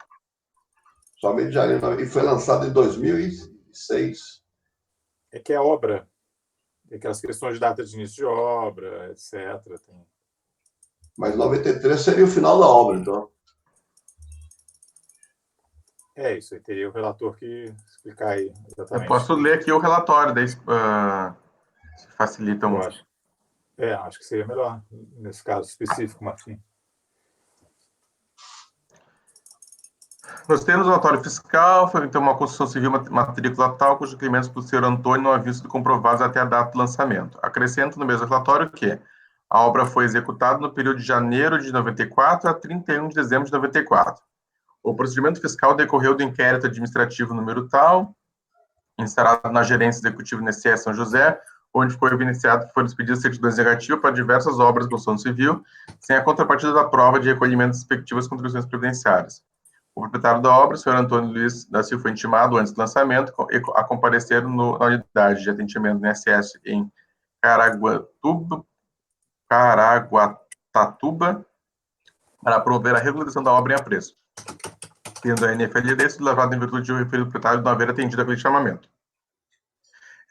Somente de janeiro. E foi lançado em 2006. É que é obra. Tem aquelas questões de data de início de obra, etc. Tem... Mas 93 seria o final da obra, então. É isso, aí teria o relator que explicar aí Eu exatamente. posso ler aqui o relatório, daí se facilita Eu um. acho que seria melhor, nesse caso específico, Martim. Nós temos o relatório fiscal, foi então uma construção civil matrícula tal, cujos requerimentos do senhor Antônio não haviam sido comprovados até a data do lançamento. Acrescento no mesmo relatório que a obra foi executada no período de janeiro de 94 a 31 de dezembro de 94. O procedimento fiscal decorreu do inquérito administrativo número tal, instalado na gerência executiva do INSS São José, onde foi evidenciado que foram expedidas certidões negativas para diversas obras de construção civil, sem a contrapartida da prova de recolhimento das respectivas contribuições previdenciárias. O proprietário da obra, o senhor Antônio Luiz da Silva, foi intimado antes do lançamento a comparecer na unidade de atendimento do INSS em Caraguatatuba para promover a regularização da obra em apreço, tendo a NFLD sido levado em virtude de o referido proprietário não haver atendido aquele chamamento.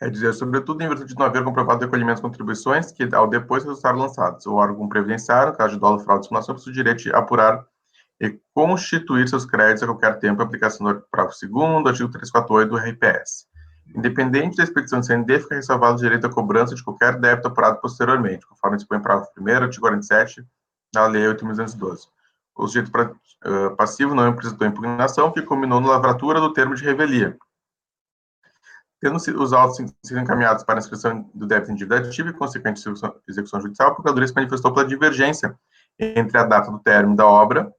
É dizer, sobretudo, em virtude de não haver comprovado o recolhimento de contribuições que, ao depois, resultaram lançados. O órgão previdenciário, no caso de dolo, fraude e simulação, possui o direito de apurar e constituir seus créditos a qualquer tempo, aplicação do parágrafo 2º, artigo 348 do RPS. Independente da expedição de CND, fica ressalvado o direito à cobrança de qualquer débito apurado posteriormente, conforme dispõe o parágrafo 1º, artigo 47 da Lei 8.212. O sujeito passivo não apresentou impugnação, que culminou na lavratura do termo de revelia. Tendo os autos sido encaminhados para a inscrição do débito em dívida ativa e consequente execução judicial, a Procuradoria se manifestou pela divergência entre a data do término da obra,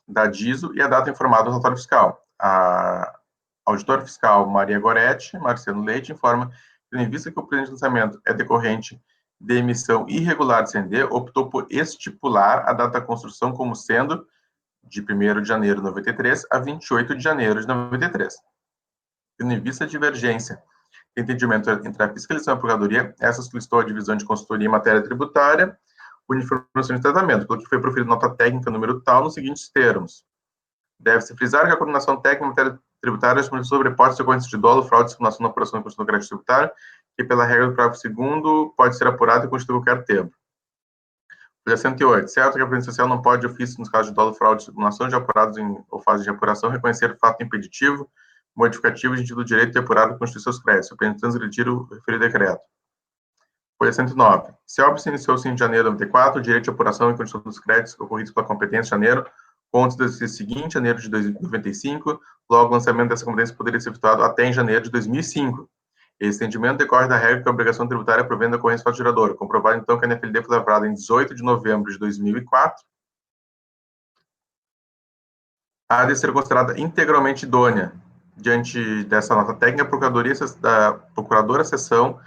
da DISO, e a data informada do relatório fiscal. A auditora fiscal Maria Goretti, Marciano Leite, informa que, em vista que o presente lançamento é decorrente de emissão irregular de CND, optou por estipular a data da construção como sendo de 1º de janeiro de 93 a 28 de janeiro de 93. Tendo em vista a divergência de entendimento entre a fiscalização e a procuradoria, essa solicitou a divisão de consultoria em matéria tributária, uniformização de tratamento, pelo que foi proferida nota técnica número tal, nos seguintes termos. Deve-se frisar que a coordenação técnica em matéria tributária é sobre hipóteses de ocorrência de dolo, fraude, discriminação na operação de construção do crédito tributário, que, pela regra do parágrafo 2º, pode ser apurado e constituir qualquer tempo. Folha 108. Certo que a previdência social não pode, ofício, nos casos de dolo, fraude, discriminação de apurados ou fase de apuração, reconhecer fato impeditivo, modificativo de título de direito de apurar e constituir seus créditos, apenas transgredir o referido decreto. Folha 109. Se a obra se iniciou em janeiro de 94, o direito de apuração e constituição dos créditos ocorridos pela competência de janeiro, contos do exercício seguinte, janeiro de 95, logo o lançamento dessa competência poderia ser efetuado até em janeiro de 2005. Esse entendimento decorre da regra que a obrigação tributária provém da ocorrência fato geradora. Comprovado, então, que a NFLD foi lavrada em 18 de novembro de 2004, há de ser considerada integralmente idônea. Diante dessa nota técnica, a Procuradora Seção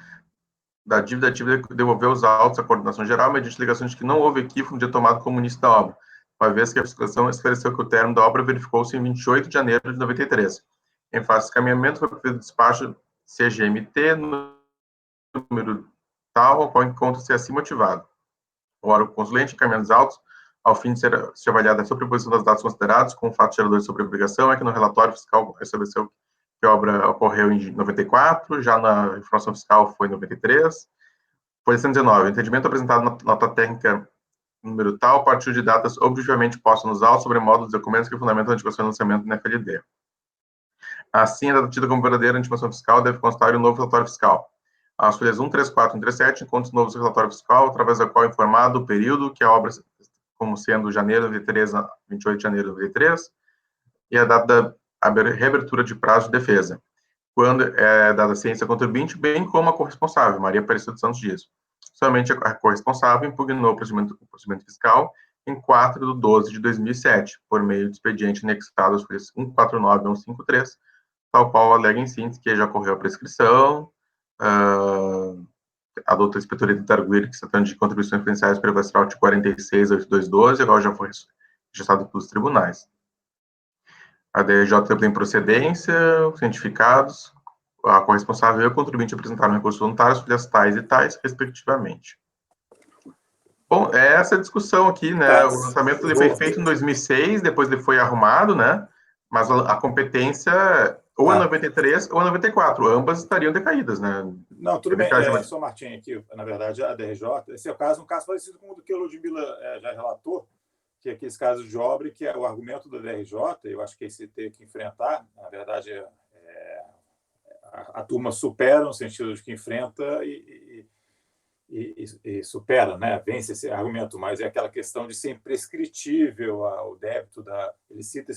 da dívida ativa devolveu os autos à coordenação geral, mediante ligação de que não houve equívoco no dia tomado como início da obra, uma vez que a fiscalização esclareceu que o término da obra verificou-se em 28 de janeiro de 93. Em face do caminhamento, foi proferido despacho CGMT, número tal, ao qual encontra-se assim motivado. O órgão consulente encaminha os autos, ao fim de ser avaliada a sobreposição das datas consideradas com o fato gerador de sobreobrigação, é que no relatório fiscal estabeleceu que a obra ocorreu em 94, já na informação fiscal foi em 93. Folha 119. O entendimento apresentado na nota técnica número tal partiu de datas objetivamente postas nos autos sobre modo dos documentos que fundamentam a antipação do lançamento na FLD. Assim, a data tida como verdadeira antipação fiscal deve constar em um novo relatório fiscal. As folhas 134 e 137 encontram um novo relatório fiscal, através da qual é informado o período que a obra, como sendo janeiro de 93 a 28 de janeiro de 93, e a data da reabertura de prazo de defesa, quando é dada a ciência contribuinte, bem como a corresponsável, Maria Aparecida dos Santos Dias. Somente a corresponsável impugnou o procedimento fiscal em 4 de 12 de 2007, por meio de expediente anexado às folhas 149 e 153, tal qual alega em síntese que já ocorreu a prescrição, a inspetoria de Targueiro, que se trata de contribuições preferenciais para o artigo 46.8212, agora já foi registrado pelos tribunais. A DRJ tem procedência, cientificados, a corresponsável e o contribuinte apresentaram recursos voluntários sobre as tais e tais, respectivamente. Bom, é essa discussão aqui, né? O lançamento ele foi feito em 2006, depois ele foi arrumado, né? Mas a competência ou é 93 ou é 94, ambas estariam decaídas, né? Não, tudo bem, só Martim aqui, na verdade, a DRJ, esse é um caso parecido com o do que o Ludmila já relatou, que é aqueles casos de obra, que é o argumento da DRJ, eu acho que esse tem que enfrentar, na verdade, a turma supera, no sentido de que enfrenta e supera, né? Vence esse argumento, mas é aquela questão de ser imprescritível o débito ele cita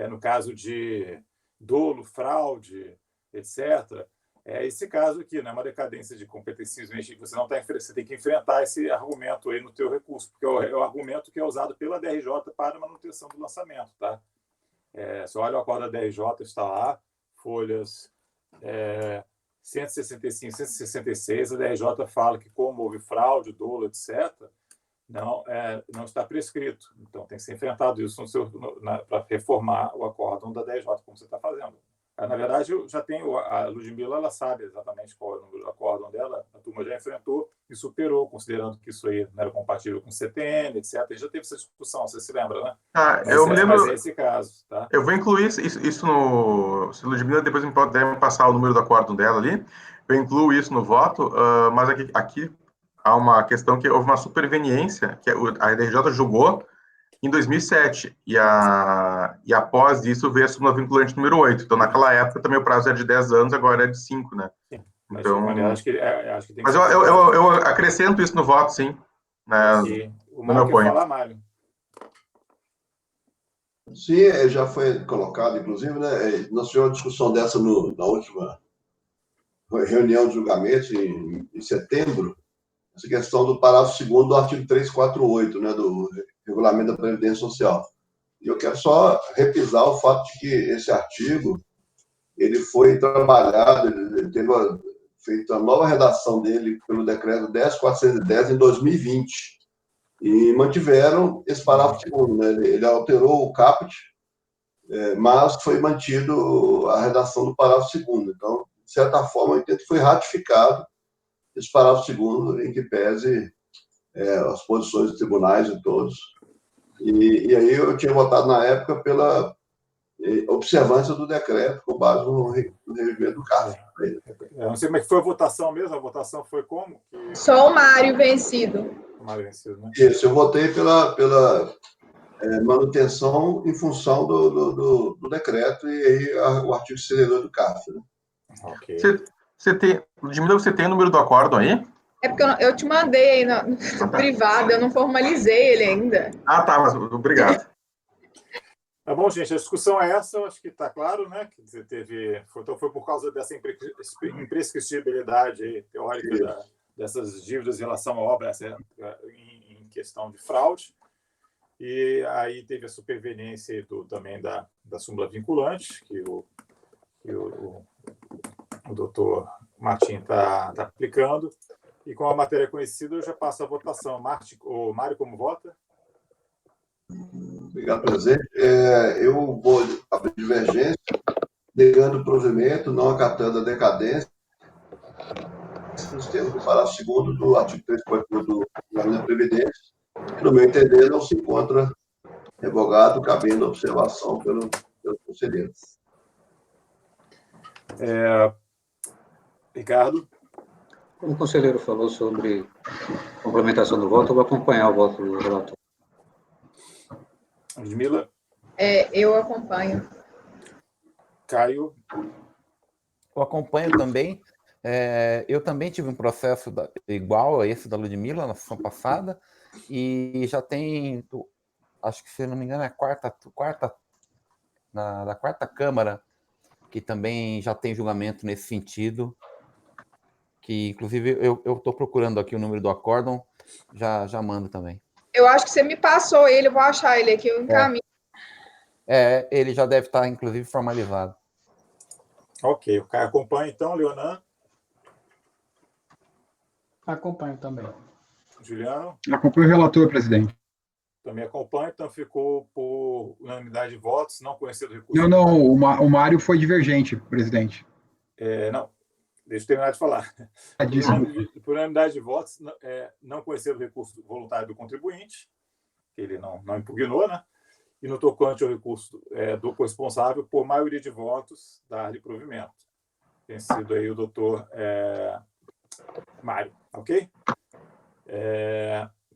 no caso de dolo, fraude, etc. É esse caso aqui, né? Uma decadência de competencismo, você tem que enfrentar esse argumento aí no teu recurso, porque é o argumento que é usado pela DRJ para a manutenção do lançamento, tá? Você olha o acordo da DRJ, está lá, folhas 165, 166, a DRJ fala que como houve fraude, dolo, etc., não está prescrito. Então, tem que ser enfrentado isso para reformar o acórdão da DRJ, como você está fazendo. Na verdade, eu já tenho a Ludmila, ela sabe exatamente qual é o número do acórdão dela, a turma já enfrentou e superou, considerando que isso aí não era compatível com o CTN, etc. E já teve essa discussão, você se lembra, né? Eu me lembro. Mas é esse caso, tá? Eu vou incluir isso no. Se a Ludmila depois me puder passar o número do acórdão dela ali, eu incluo isso no voto, mas aqui há uma questão que houve uma superveniência, que a DRJ julgou em 2007, e após isso veio a súmula vinculante número 8. Então, naquela época, também o prazo era de 10 anos, agora é de 5, né? Sim, mas então, de maneira, acho que tem que mas eu acrescento isso no voto, sim. Né? O Mário quer falar, Mário. Sim, já foi colocado, inclusive, né? Nós tivemos uma discussão dessa na última reunião de julgamento, em setembro, essa questão do parágrafo 2º do artigo 348, né, do Regulamento da Previdência Social. E eu quero só repisar o fato de que esse artigo ele foi trabalhado, ele teve feita a nova redação dele pelo decreto 10.410 em 2020 e mantiveram esse parágrafo 2º, né? Ele alterou o caput, mas foi mantido a redação do parágrafo 2º. Então, de certa forma, o intento foi ratificado esse parágrafo 2º, em que pese as posições dos tribunais de todos. E aí eu tinha votado na época pela observância do decreto com base no regimento do CARF. Eu não sei como é que foi a votação mesmo, a votação foi como? Só o Mário vencido. O Mário vencido, né? Isso, eu votei pela manutenção em função do decreto e aí o artigo 62 do CARF. Né? Ok. Ludmila, você tem o número do acórdão aí? É porque eu te mandei aí no privado, eu não formalizei ele ainda. Ah, tá, mas obrigado. Tá bom, gente, a discussão é essa, eu acho que está claro, né? Quer dizer, então foi por causa dessa imprescritibilidade teórica dessas dívidas em relação à obra em questão de fraude. E aí teve a superveniência também da súmula vinculante, que o doutor Martim está aplicando. E com a matéria conhecida, eu já passo a votação. O Mário, como vota? Obrigado, presidente. Eu vou abrir divergência, negando o provimento, não acatando a decadência, nos termos do parágrafo 2º do artigo 348 do Regulamento da Previdência, que, no meu entender, não se encontra revogado, cabendo observação pelos conselheiros. Ricardo? Como o conselheiro falou sobre complementação do voto, eu vou acompanhar o voto do relator. Ludmila? Eu acompanho. Caio? Eu acompanho também. Eu também tive um processo igual a esse da Ludmila na sessão passada, e já tem, acho que, se não me engano, é da quarta Câmara, que também já tem julgamento nesse sentido, que, inclusive, eu estou procurando aqui o número do acórdão, já mando também. Eu acho que você me passou ele, eu vou achar ele aqui, eu encaminho. Ele já deve estar, inclusive, formalizado. Ok, o Caio acompanha, então, Leonan? Acompanho também. Juliano? Acompanho o relator, presidente. Também acompanha, então ficou por unanimidade de votos, não conhecer o recurso. Não, o Mário foi divergente, presidente. Não, deixa eu terminar de falar. Por unanimidade de votos, não conhecer o recurso voluntário do contribuinte, que ele não impugnou, né? E no tocante ao recurso do corresponsável, por maioria de votos, dar-lhe provimento. Tem sido aí o doutor Mário, ok?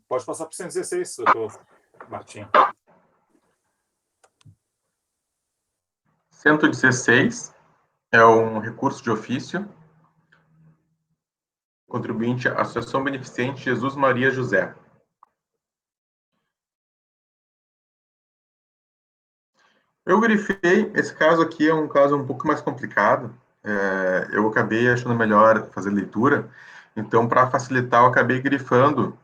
Pode passar para o 116, doutor Martim. 116 é um recurso de ofício. Contribuinte, Associação Beneficente Jesus Maria José. Eu grifei, esse caso aqui é um caso um pouco mais complicado. Eu acabei achando melhor fazer leitura. Então, para facilitar, eu acabei grifando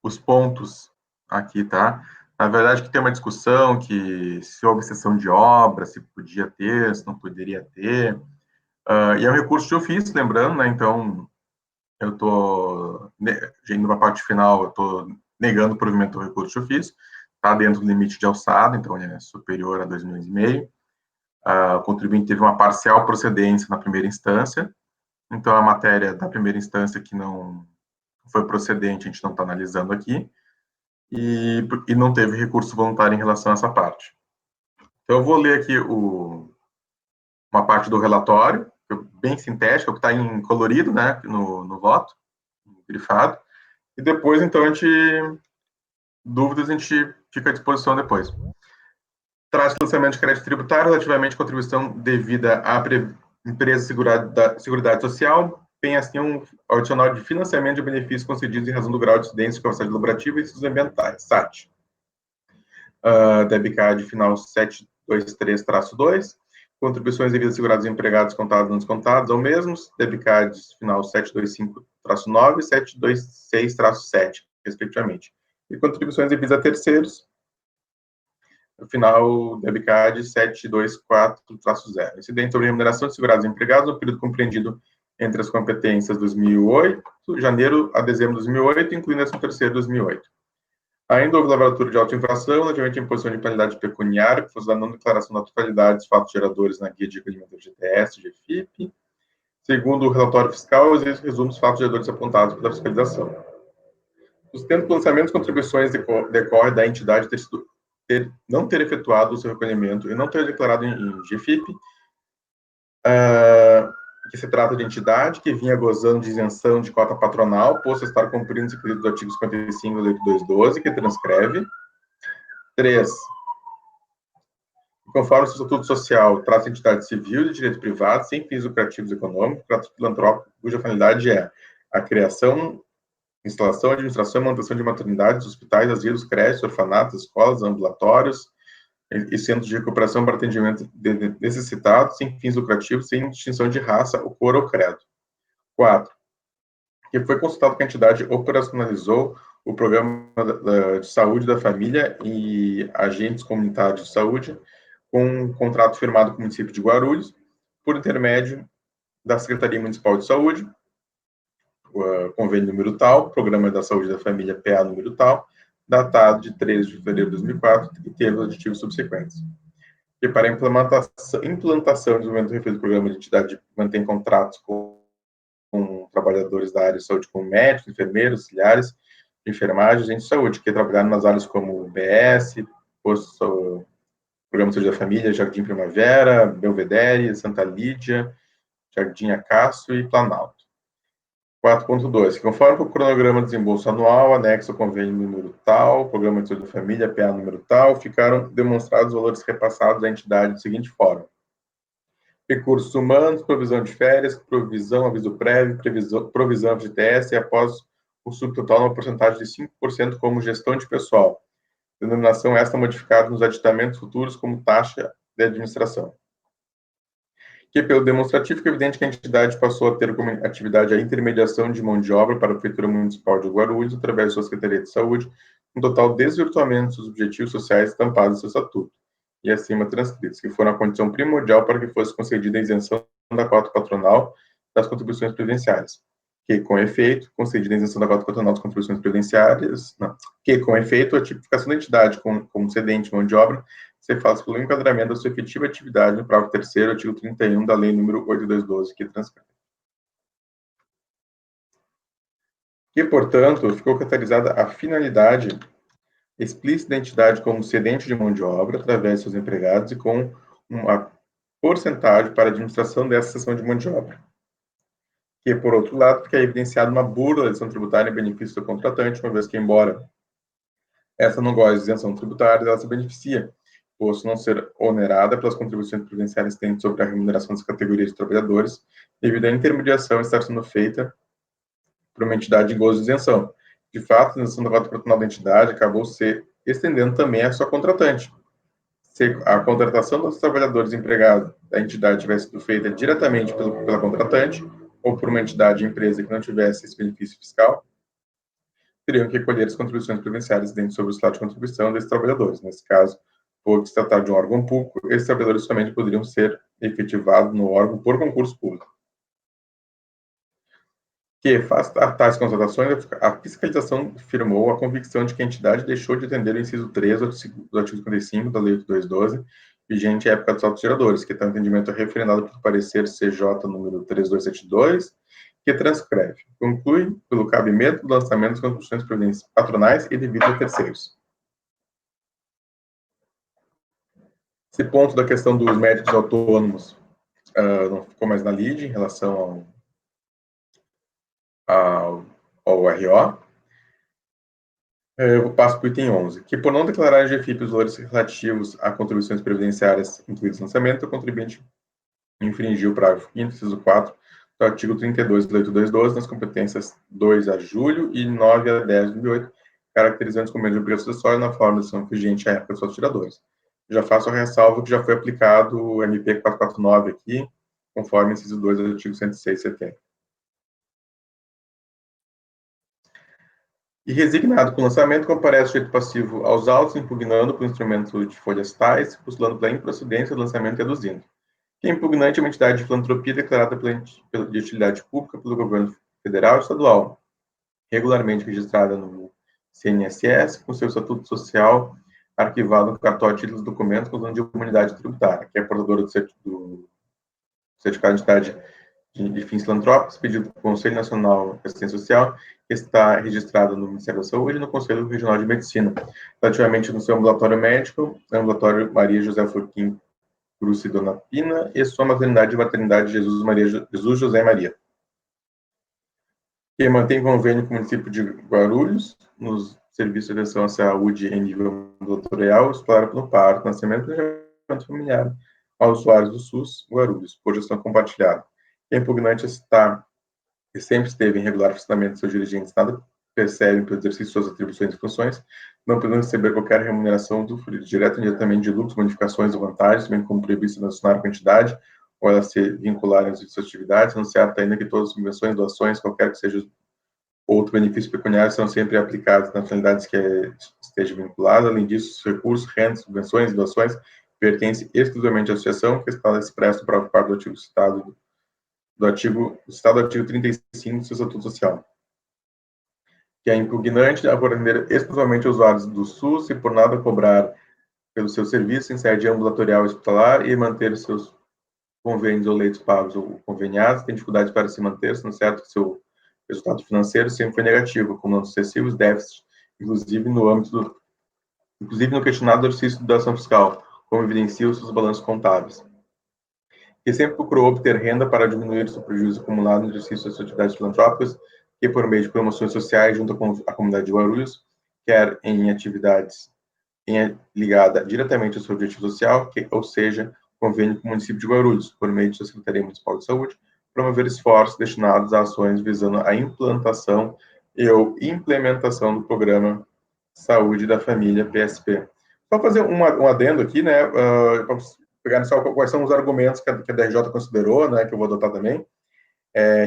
os pontos aqui, tá? Na verdade, que tem uma discussão que se houve cessão de obra, se podia ter, se não poderia ter. E é um recurso de ofício, lembrando, né? Então, eu estou, indo para a parte final, eu estou negando o provimento do recurso de ofício. Está dentro do limite de alçada, então ele é superior a 2,5 milhões. O contribuinte teve uma parcial procedência na primeira instância, então a matéria da primeira instância que não foi procedente, a gente não está analisando aqui, e não teve recurso voluntário em relação a essa parte. Então, eu vou ler aqui uma parte do relatório, bem sintética, que está em colorido, né, no voto, grifado, e depois, então, dúvidas a gente fica à disposição depois. Traz lançamento de crédito tributário relativamente à contribuição devida à empresa Seguridade Social, tem assim um adicional de financiamento de benefícios concedidos em razão do grau de incidência de capacidade lucrativa e riscos ambientais, SAT. Debicad final 723-2, contribuições devidas a segurados e empregados contados e não descontados ao mesmos, Debicad final 725-9 e 726-7, respectivamente. E contribuições devidas a terceiros, final, Debicad 724-0. Incidente sobre remuneração de segurados e empregados no período compreendido entre as competências 2008, janeiro a dezembro de 2008, incluindo esse terceiro de 2008. Ainda houve lavratura de autoinfração, relativamente à imposição de penalidade pecuniária, que fosse da não declaração da totalidade dos fatos geradores na guia de recolhimento do GTS, GFIP. Segundo o relatório fiscal, existe resumo dos fatos geradores apontados pela fiscalização. Sustento do lançamento de contribuições decorre da entidade não ter efetuado o seu recolhimento e não ter declarado em GFIP, que se trata de entidade que vinha gozando de isenção de cota patronal, posto a estar cumprindo os requisitos do artigo 55 da Lei 212, que transcreve. 3. Conforme o Estatuto Social, trata de entidade civil de direito privado, sem fins lucrativos econômicos, trata filantrópico, cuja finalidade é a criação, instalação, administração e manutenção de maternidades, hospitais, asilos, creches, orfanatos, escolas, ambulatórios e centros de recuperação para atendimento de necessitados, sem fins lucrativos, sem distinção de raça, ou cor ou credo. 4. Que foi consultado que a entidade operacionalizou o programa de saúde da família e agentes comunitários de saúde com um contrato firmado com o município de Guarulhos, por intermédio da Secretaria Municipal de Saúde, convênio número tal, Programa da Saúde da Família, PA número tal, datado de 13 de fevereiro de 2004, e termos aditivos subsequentes. E para a implantação e desenvolvimento do referido programa, de entidade mantém contratos com trabalhadores da área de saúde, como médicos, enfermeiros, auxiliares, enfermagem, agentes de saúde, que trabalharam nas áreas como BS, Programa de Saúde da Família, Jardim Primavera, Belvedere, Santa Lídia, Jardim Acácio e Planalto. 4.2. Conforme o cronograma de desembolso anual, anexo ao convênio número tal, Programa de Saúde da Família, PA número tal, ficaram demonstrados os valores repassados à entidade da seguinte forma: recursos humanos, provisão de férias, provisão, aviso prévio, provisão de TS, e após o subtotal, uma porcentagem de 5% como gestão de pessoal. Denominação esta modificada nos aditamentos futuros como taxa de administração. Que, pelo demonstrativo, é evidente que a entidade passou a ter como atividade a intermediação de mão de obra para a Prefeitura Municipal de Guarulhos, através de sua Secretaria de Saúde, um total desvirtuamento dos objetivos sociais estampados em seu estatuto, e acima transcritos, que foram a condição primordial para que fosse concedida a isenção da cota patronal das contribuições previdenciárias, que, com efeito, concedida a isenção da cota patronal das contribuições previdenciárias, que, com efeito, a tipificação da entidade como cedente de mão de obra se faz pelo enquadramento da sua efetiva atividade no parágrafo 3º, artigo 31 da Lei nº 8212, que transcreve. Que, portanto, ficou caracterizada a finalidade explícita da entidade como cedente de mão de obra, através de seus empregados, e com uma porcentagem para a administração dessa cessão de mão de obra. Que, por outro lado, fica evidenciada uma burla da isenção tributária em benefício do contratante, uma vez que, embora essa não goze de isenção tributária, ela se beneficia, posto não ser onerada pelas contribuições previdenciárias tendentes sobre a remuneração das categorias de trabalhadores, devido à intermediação estar sendo feita por uma entidade de gozo de isenção. De fato, a isenção da cota patronal da entidade acabou se estendendo também à sua contratante. Se a contratação dos trabalhadores empregados da entidade tivesse sido feita diretamente pela contratante, ou por uma entidade ou empresa que não tivesse esse benefício fiscal, teriam que recolher as contribuições previdenciárias dentro sobre o salário de contribuição desses trabalhadores. Nesse caso, por se tratar de um órgão público, esses trabalhadores somente poderiam ser efetivados no órgão por concurso público. Que, face a tais constatações, a fiscalização firmou a convicção de que a entidade deixou de atender o inciso 3 do artigo 55 da Lei 8212, vigente à época dos autos geradores, que tal entendimento é referendado pelo parecer CJ número 3272, que transcreve, conclui pelo cabimento do lançamento das contribuições patronais e devidas a terceiros. Esse ponto da questão dos médicos autônomos não ficou mais na lide em relação ao RO. Eu passo para o item 11, que por não declarar em GFIP os valores relativos a contribuições previdenciárias incluídos no lançamento, o contribuinte infringiu o parágrafo 5º, inciso 4, do artigo 32 da Lei 8212, nas competências 2 a julho e 9 a 10 de 2008, caracterizando os convênios de obrigação acessória na forma de ação vigente à época dos tiradores. Já faço a ressalva que já foi aplicado o MP 449 aqui, conforme inciso 2 do artigo 106 70. E resignado com o lançamento, comparece o sujeito passivo aos autos, impugnando por instrumento de folhas tais, postulando pela improcedência do lançamento e reduzindo. Que é impugnante é uma entidade de filantropia declarada de utilidade pública pelo governo federal e estadual, regularmente registrada no CNSS, com seu estatuto social arquivado no cartório de títulos de documentos com de imunidade tributária, que é portadora do certificado de entidade de fins filantrópicos, pedido pelo Conselho Nacional de Assistência Social, que está registrado no Ministério da Saúde e no Conselho Regional de Medicina, relativamente no seu ambulatório médico, ambulatório Maria José Furquim Cruz e Dona Pina, e sua maternidade e maternidade Jesus José Maria. Que mantém convênio com o município de Guarulhos, nos serviços de atenção à saúde em nível ambulatorial, explora pelo parto, nascimento e planejamento familiar aos usuários do SUS Guarulhos, por gestão compartilhada. Que é impugnante está e sempre esteve em regular funcionamento de seus dirigentes, nada percebem pelo exercício de suas atribuições e funções, não podendo receber qualquer remuneração do direto ou indiretamente de lucros, bonificações ou vantagens, bem como previsto na acionar com a entidade, ou elas se vincularem às suas atividades, não certo ainda que todas as subvenções, doações, qualquer que seja outro benefício pecuniário, são sempre aplicados nas finalidades que esteja vinculada. Além disso, os recursos, rendas, subvenções e doações pertencem exclusivamente à associação, que está expresso no próprio quarto do artigo citado do artigo 35 do seu Estatuto Social, que é impugnante a atender exclusivamente usuários do SUS e por nada cobrar pelo seu serviço em sede ambulatorial hospitalar e manter seus convênios ou leitos pagos ou conveniados, tem dificuldades para se manter, sendo certo que seu resultado financeiro sempre foi negativo, acumulando sucessivos déficits, inclusive no questionado exercício da ação fiscal, como evidenciam os seus balanços contábeis. Que sempre procurou obter renda para diminuir o seu prejuízo acumulado no exercício das suas atividades filantrópicas, que por meio de promoções sociais junto com a comunidade de Guarulhos, quer em atividades ligada diretamente ao seu objetivo social, ou seja, convênio com o município de Guarulhos, por meio de sua Secretaria Municipal de Saúde, promover esforços destinados a ações visando a implantação e ou implementação do Programa Saúde da Família, PSP. Só fazer um adendo aqui, né, pegar só quais são os argumentos que a DRJ considerou, né, que eu vou adotar também,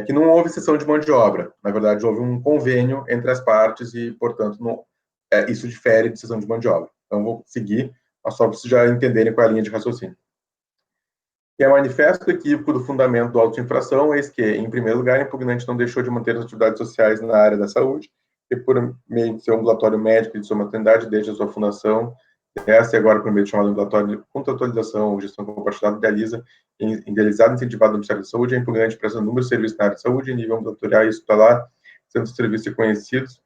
que não houve cessão de mão de obra. Na verdade, houve um convênio entre as partes e, portanto, isso difere de cessão de mão de obra. Então, vou seguir, só para vocês já entenderem qual é a linha de raciocínio. Que é manifesto equívoco do fundamento do auto de infração, eis que, em primeiro lugar, o impugnante não deixou de manter as atividades sociais na área da saúde, e por meio de seu ambulatório médico e de sua maternidade, desde a sua fundação, essa e agora por meio de chamado ambulatório de contratualização ou gestão compartilhada, idealizado e incentivado no Ministério da Saúde, é impugnante presta número de serviços na área de saúde, em nível ambulatorial e hospitalar, sendo os serviços reconhecidos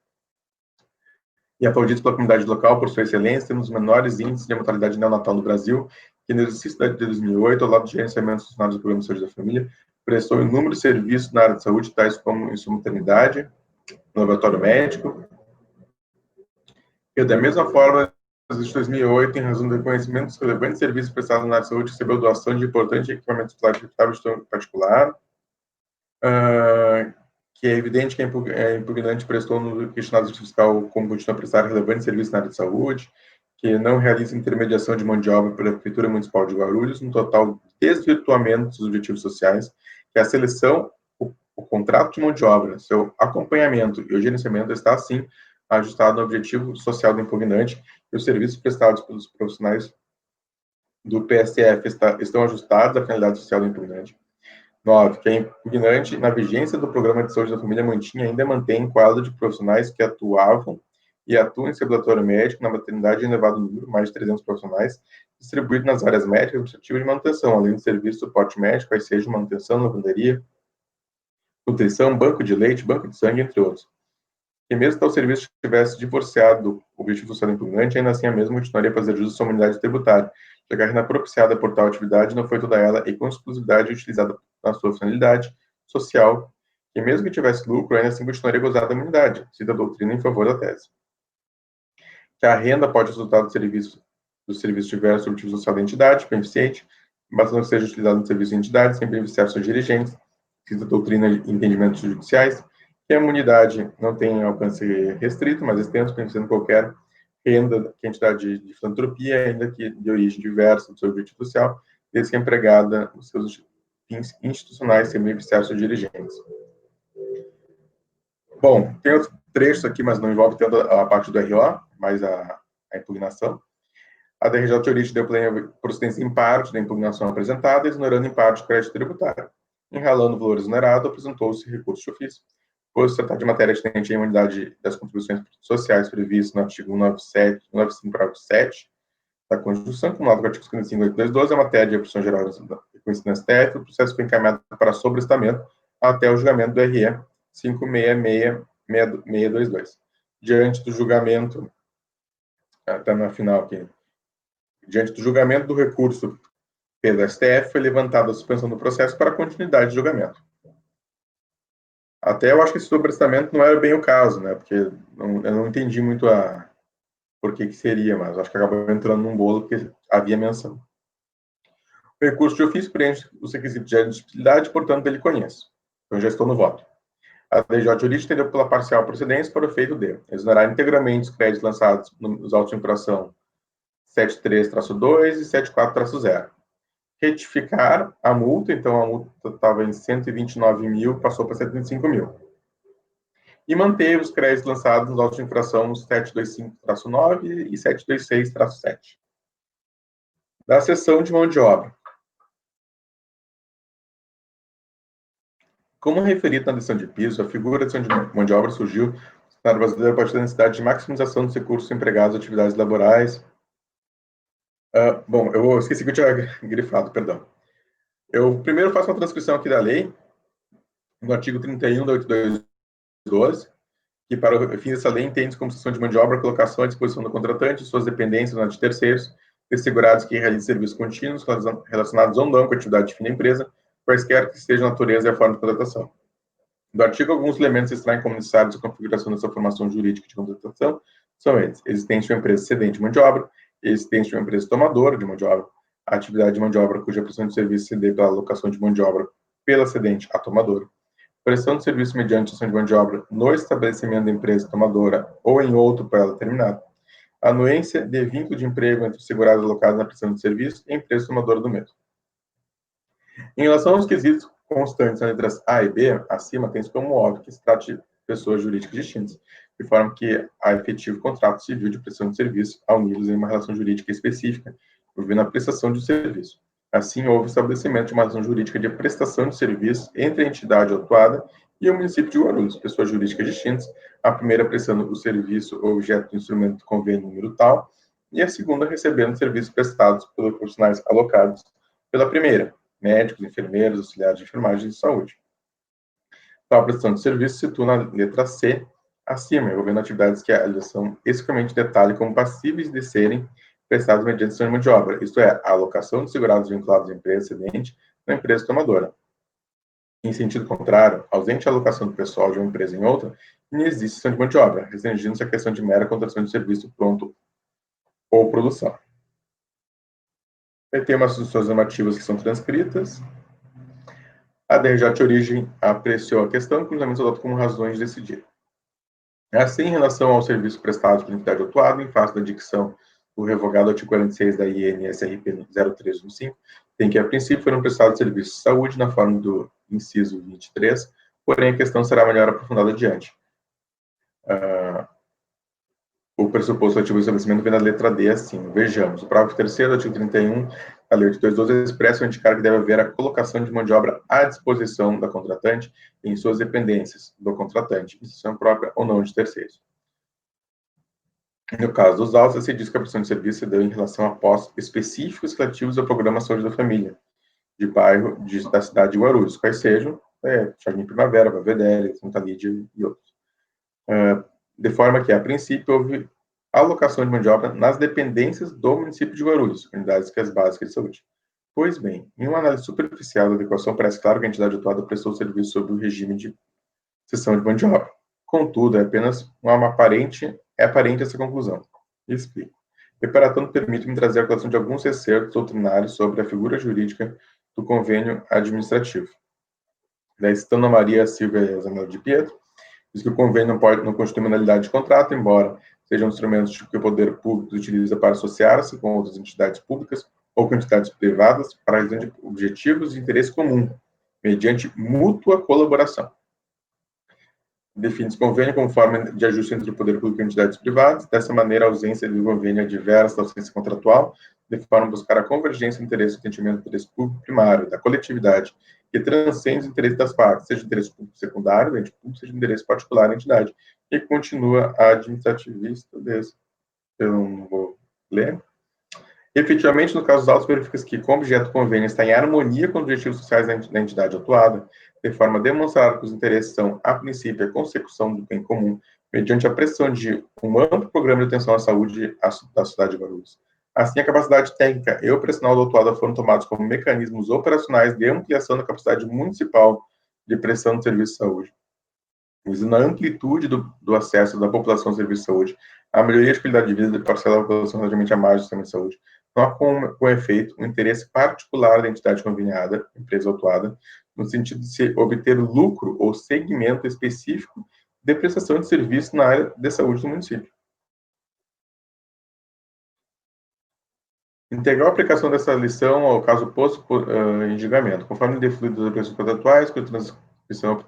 e aplaudidos pela comunidade local por sua excelência, temos os menores índices de mortalidade neonatal no Brasil, que no exercício de 2008, ao lado de gerenciamentos funcionários do Programa de Saúde da Família, prestou inúmeros serviços na área de saúde, tais como em sua maternidade, no laboratório médico. E da mesma forma, desde 2008, em razão do reconhecimento dos relevantes serviços prestados na área de saúde, recebeu doação de importante equipamento particular, que é evidente que a impugnante prestou no questionário fiscal como continua a prestar relevantes serviços na área de saúde, que não realiza intermediação de mão de obra pela Prefeitura Municipal de Guarulhos, um total desvirtuamento dos objetivos sociais, que a seleção, o contrato de mão de obra, seu acompanhamento e o gerenciamento está, assim, ajustado ao objetivo social do impugnante, e os serviços prestados pelos profissionais do PSF estão ajustados à finalidade social do impugnante. 9. Que a impugnante, na vigência do Programa de Saúde da Família, mantinha e ainda mantém quadro de profissionais que atuavam e atuam em seu ambulatório médico, na maternidade em elevado número, mais de 300 profissionais, distribuídos nas áreas médicas, administrativas e de manutenção, além de serviço de suporte médico, aí seja manutenção, lavanderia, nutrição, banco de leite, banco de sangue, entre outros. E mesmo que o serviço tivesse divorciado do objetivo social impugnante, ainda assim a mesma continuaria a fazer jus à sua unidade tributária, já que a renda propiciada por tal atividade não foi toda ela e com exclusividade utilizada na sua finalidade social, e mesmo que tivesse lucro, ainda assim continuaria a gozar da imunidade, cita a doutrina em favor da tese. Que a renda pode resultar do serviço diversos objetivo social da entidade, beneficente, bastando que seja utilizado no serviço de entidade, sem beneficiar seus dirigentes, cita a doutrina e entendimentos judiciais, que a imunidade não tem alcance restrito, mas extenso, beneficiando qualquer renda que a entidade de filantropia, ainda que de origem diversa do seu objetivo social, desde que é empregada nos seus fins institucionais, sem beneficiar seus dirigentes. Bom, tem outros trechos aqui, mas não envolve tanto a parte do RO, mas a impugnação. A DRJ de origem deu plena procedência em parte da impugnação apresentada, ignorando em parte o crédito tributário. Enralando o valor exonerado, apresentou-se recurso de ofício. Por se tratar de matéria extendente à imunidade das contribuições sociais previsto no artigo 195, parágrafo 7 da Constituição, acumulado com o artigo 55, 8212, a matéria de opção geral reconhecida no STF, o processo foi encaminhado para sobrestamento até o julgamento do RE 566622. Diante do julgamento, está na final aqui, diante do julgamento do recurso pelo STF, foi levantada a suspensão do processo para continuidade de julgamento. Até eu acho que esse sobrestamento não era bem o caso, né? Porque eu não entendi muito por que seria, mas acho que acabou entrando num bolo porque havia menção. O recurso de ofício preenche os requisitos de admissibilidade, portanto, ele conhece. Então, já estou no voto. A DRJ de origem entendeu pela parcial procedência para o efeito de exonerar integralmente os créditos lançados nos autos de infração 73-2 e 74-0. Retificar a multa, então a multa estava em 129 mil, passou para 125 mil. E manter os créditos lançados nos autos de infração 725-9 e 726-7. Da seção de mão de obra. Como referido na lição de piso, a figura de seção de mão de obra surgiu na brasileira a partir da necessidade de maximização dos recursos empregados em atividades laborais. Bom, eu esqueci que eu tinha grifado, perdão. Eu primeiro faço uma transcrição aqui da lei, no artigo 31 da 8212, que para o fim dessa lei entende como seção de mão de obra a colocação à disposição do contratante e suas dependências na de terceiros, assegurados que realizem serviços contínuos relacionados ou não com a atividade de fim da empresa, quaisquer que sejam a natureza e a forma de contratação. Do artigo, alguns elementos se extraem como necessários à configuração dessa formação jurídica de contratação são eles: existência de uma empresa cedente de mão de obra, existência de uma empresa tomadora de mão de obra, a atividade de mão de obra cuja prestação de serviço se dê pela alocação de mão de obra pela cedente à tomadora, prestação de serviço mediante ação de mão de obra no estabelecimento da empresa tomadora ou em outro para ela determinado, anuência de vínculo de emprego entre os segurados alocados na prestação de serviço e a empresa tomadora do mesmo. Em relação aos quesitos constantes nas letras A e B, acima tem-se como óbvio que se trata de pessoas jurídicas distintas, de forma que há efetivo contrato civil de prestação de serviço, unidos em uma relação jurídica específica, envolvendo a prestação de serviço. Assim, houve estabelecimento de uma razão jurídica de prestação de serviço entre a entidade autuada e o município de Guarulhos, pessoas jurídicas distintas, a primeira prestando o serviço objeto do instrumento do convênio número tal, e a segunda recebendo serviços prestados pelos profissionais alocados pela primeira, médicos, enfermeiros, auxiliares de enfermagem e de saúde. Tal prestação de serviço se situa na letra C, acima, envolvendo atividades que a legislação exclusivamente detalha como passíveis de serem prestadas mediante sistema de obra, isto é, a alocação de segurados vinculados à empresa cedente na empresa tomadora. Em sentido contrário, ausente a alocação do pessoal de uma empresa em outra, não existe sistema de mão de obra, restringindo-se a questão de mera contratação de serviço pronto ou produção. Vai ter umas instruções normativas que são transcritas. A DRJ de origem apreciou a questão e cruzamento adotou como razões de decidir. Assim, em relação aos serviços prestados pela entidade autuada, em face da dicção do revogado artigo 46 da INSRP 0315, tem que, a princípio, foram prestados serviços de saúde na forma do inciso 23, porém a questão será melhor aprofundada adiante. O pressuposto ativo do estabelecimento vem na letra D, assim, vejamos, o parágrafo 3º do artigo 31 da Lei 8.212 expressa o indicar que deve haver a colocação de mão de obra à disposição da contratante em suas dependências do contratante, instituição própria ou não de terceiros. No caso dos autos, se diz que a prestação de serviço se deu em relação a postos específicos relativos ao programa Saúde da Família, de bairro da cidade de Guarulhos, quais sejam Jardim Primavera, Valvedere, Santa Lídia e outros. De forma que, a princípio, houve alocação de mão de obra nas dependências do município de Guarulhos, unidades básicas de saúde. Pois bem, em uma análise superficial da adequação, parece claro que a entidade autuada prestou serviço sob o regime de cessão de mão de obra. Contudo, é apenas aparente essa conclusão. Explico. E, para tanto, permite-me trazer a colação de alguns excertos doutrinários sobre a figura jurídica do convênio administrativo. Da Estana Maria Silvia Zanello de Pietro, diz que o convênio não constitui modalidade de contrato, embora sejam instrumentos que o poder público utiliza para associar-se com outras entidades públicas ou com entidades privadas para realizar objetivos de interesse comum, mediante mútua colaboração. Define-se convênio como forma de ajuste entre o poder público e entidades privadas. Dessa maneira, a ausência do convênio adversa da ausência contratual, de forma a buscar a convergência do interesse do atendimento do interesse público primário, da coletividade, que transcende os interesses das partes, seja interesse público secundário, do ente público, seja interesse particular da entidade, e continua a administrativista desse. Eu não vou ler. Efetivamente, no caso dos autos, verifica-se que, como objeto do convênio está em harmonia com os objetivos sociais da entidade autuada, de forma a demonstrar que os interesses são, a princípio, a consecução do bem comum, mediante a prestação de um amplo programa de atenção à saúde da cidade de Guarulhos. Assim, a capacidade técnica e operacional da autuada foram tomados como mecanismos operacionais de ampliação da capacidade municipal de prestação de serviço de saúde, visando a amplitude do acesso da população ao serviço de saúde, a melhoria de qualidade de vida de parcela da população relativamente à margem do sistema de saúde, não há com efeito um interesse particular da entidade conveniada, empresa autuada, no sentido de se obter lucro ou segmento específico de prestação de serviço na área de saúde do município. Integral a aplicação dessa lição ao caso posto em julgamento, conforme defluído das obrigações contratuais, que a transcrição